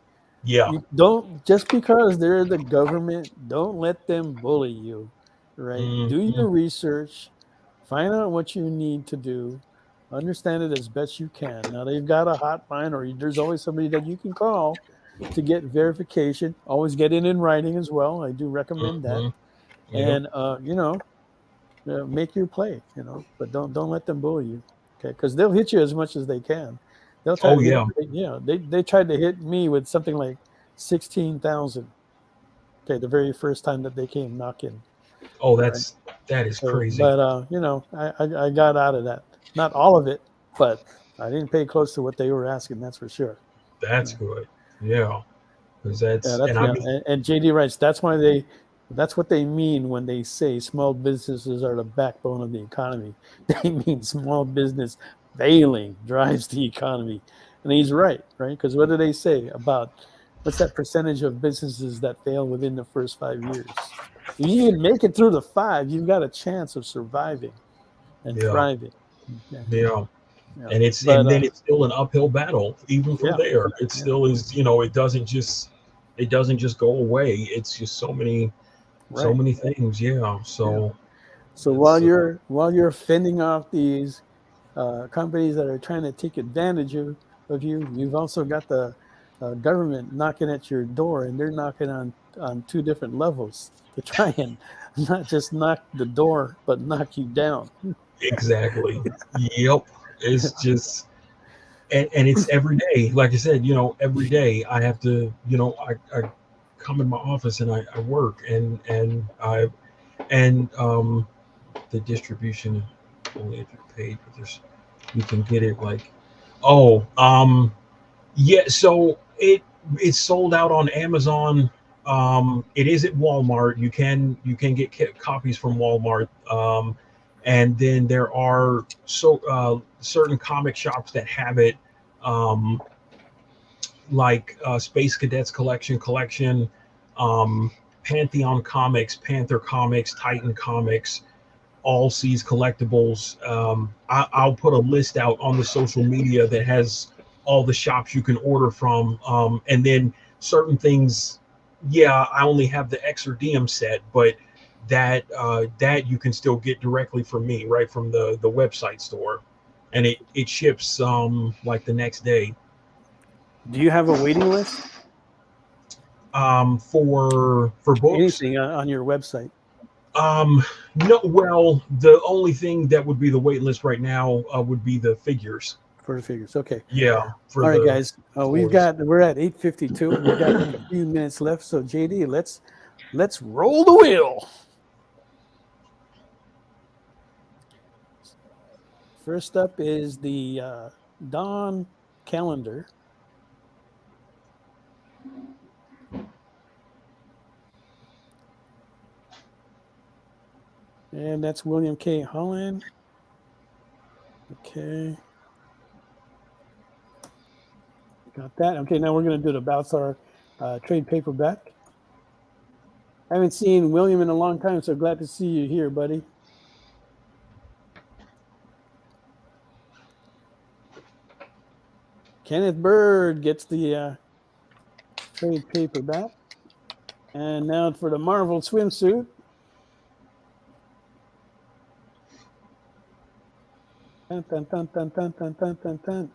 Yeah. You don't, just because they're the government, don't let them bully you, right? Mm-hmm. Do your research, find out what you need to do. Understand it as best you can. Now they've got a hotline, or there's always somebody that you can call to get verification. Always get it in writing as well. I do recommend that. And make your play. But don't let them bully you, okay? Because they'll hit you as much as they can. They'll try. They tried to hit me with something like 16,000. Okay, the very first time that they came knocking. Oh, that is crazy. But I got out of that. Not all of it, but I didn't pay close to what they were asking. That's for sure. That's good. Yeah, because and JD writes, that's what they mean when they say small businesses are the backbone of the economy. They mean small business failing drives the economy, and he's right? Because what do they say about what's that percentage of businesses that fail within the first 5 years? If you can make it through the 5, you've got a chance of surviving and thriving. Yeah. And then it's still an uphill battle even from there. It still is, it doesn't just go away. It's just so many things. Yeah. So while you're fending off these companies that are trying to take advantage of you, you've also got the government knocking at your door, and they're knocking on 2 different levels to try and not just knock the door, but knock you down. Exactly. Yep. It's just, and it's every day. Like I said, every day I have to, I come in my office and I work, and the distribution only if you're paid, but you can get it like, so it's sold out on Amazon. It is at Walmart. You can get copies from Walmart. And then there are certain comic shops that have it, like Space Cadets Collection, Pantheon Comics, Panther Comics, Titan Comics, All Seas Collectibles. I'll put a list out on the social media that has all the shops you can order from. And then certain things, I only have the X or DM set, but that you can still get directly from me, right from the website store, and it ships like the next day. Do you have a waiting list for books? Anything on your website? No. Well, the only thing that would be the wait list right now would be the figures. For the figures, okay. Yeah. All right, guys. We're at 8:52. We've got a few minutes left. So JD, let's roll the wheel. First up is the Dawn calendar. And that's William K. Holland. Okay. Got that. Okay, now we're going to do the Balthar trade paperback. I haven't seen William in a long time, so glad to see you here, buddy. Kenneth Bird gets the trade paperback. And now for the Marvel swimsuit. Dun, dun, dun, dun, dun, dun, dun, dun, dun.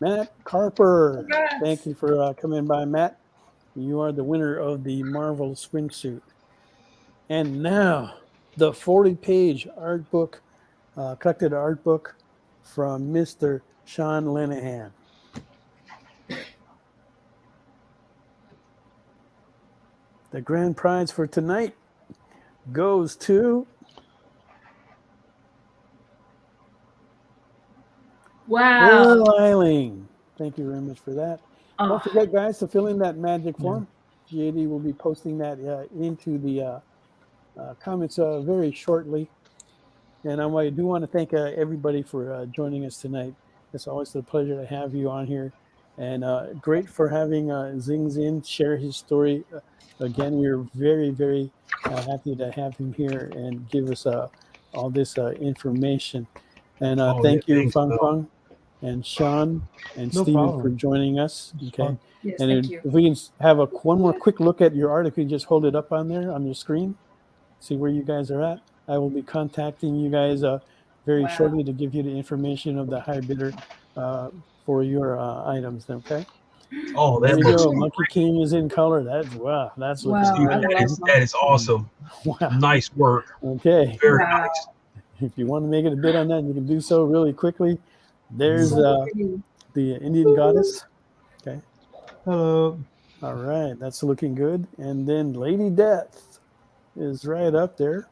Matt Carper. Congrats. Thank you for coming by, Matt. You are the winner of the Marvel swimsuit. And now the 40-page art book, collected art book from Mr. Sean Lenahan. The grand prize for tonight goes to Wow. Will Eiling. Thank you very much for that. Oh. Don't forget, guys, to fill in that magic form. JD will be posting that into the comments very shortly. And I do want to thank everybody for joining us tonight. It's always a pleasure to have you on here. And great for having Xing Xin share his story. Again, we're very, very happy to have him here and give us all this information. And thank you, Fang and Sean and No Steven problem. for joining us. Okay. Yes, And thank you. if we can have one more quick look at your art, if you just hold it up on there on your screen, see where you guys are at. I will be contacting you guys very shortly to give you the information of the high bidder for your items. Okay. Oh, There that you looks go. Monkey King is in color. That's Wow. That's looking I good. love that is awesome. Wow. Nice work. Okay. Very Wow. nice. If you want to make it a bid on that, you can do so really quickly. There's So pretty. the Indian goddess. Okay. Hello. All right. That's looking good. And then Lady Death is right up there.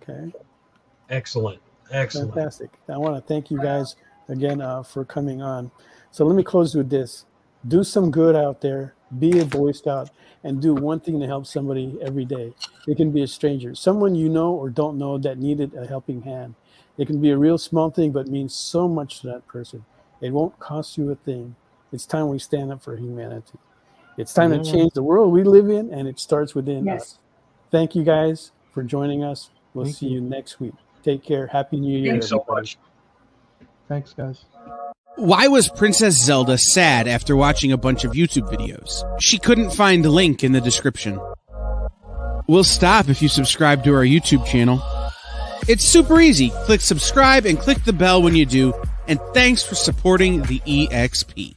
Okay. Excellent. Excellent. Fantastic. I want to thank you guys again for coming on. So let me close with this. Do some good out there. Be a Boy Scout and do one thing to help somebody every day. It can be a stranger, someone you know or don't know that needed a helping hand. It can be a real small thing, but means so much to that person. It won't cost you a thing. It's time we stand up for humanity. It's time to change the world we live in, and it starts within us. Thank you guys for joining us. We'll see you next week. Take care. Happy New Year. Thanks so everybody. much. Thanks, guys. Why was Princess Zelda sad after watching a bunch of YouTube videos? She couldn't find the link in the description. We'll stop if you subscribe to our YouTube channel. It's super easy. Click subscribe and click the bell when you do. And thanks for supporting the EXP.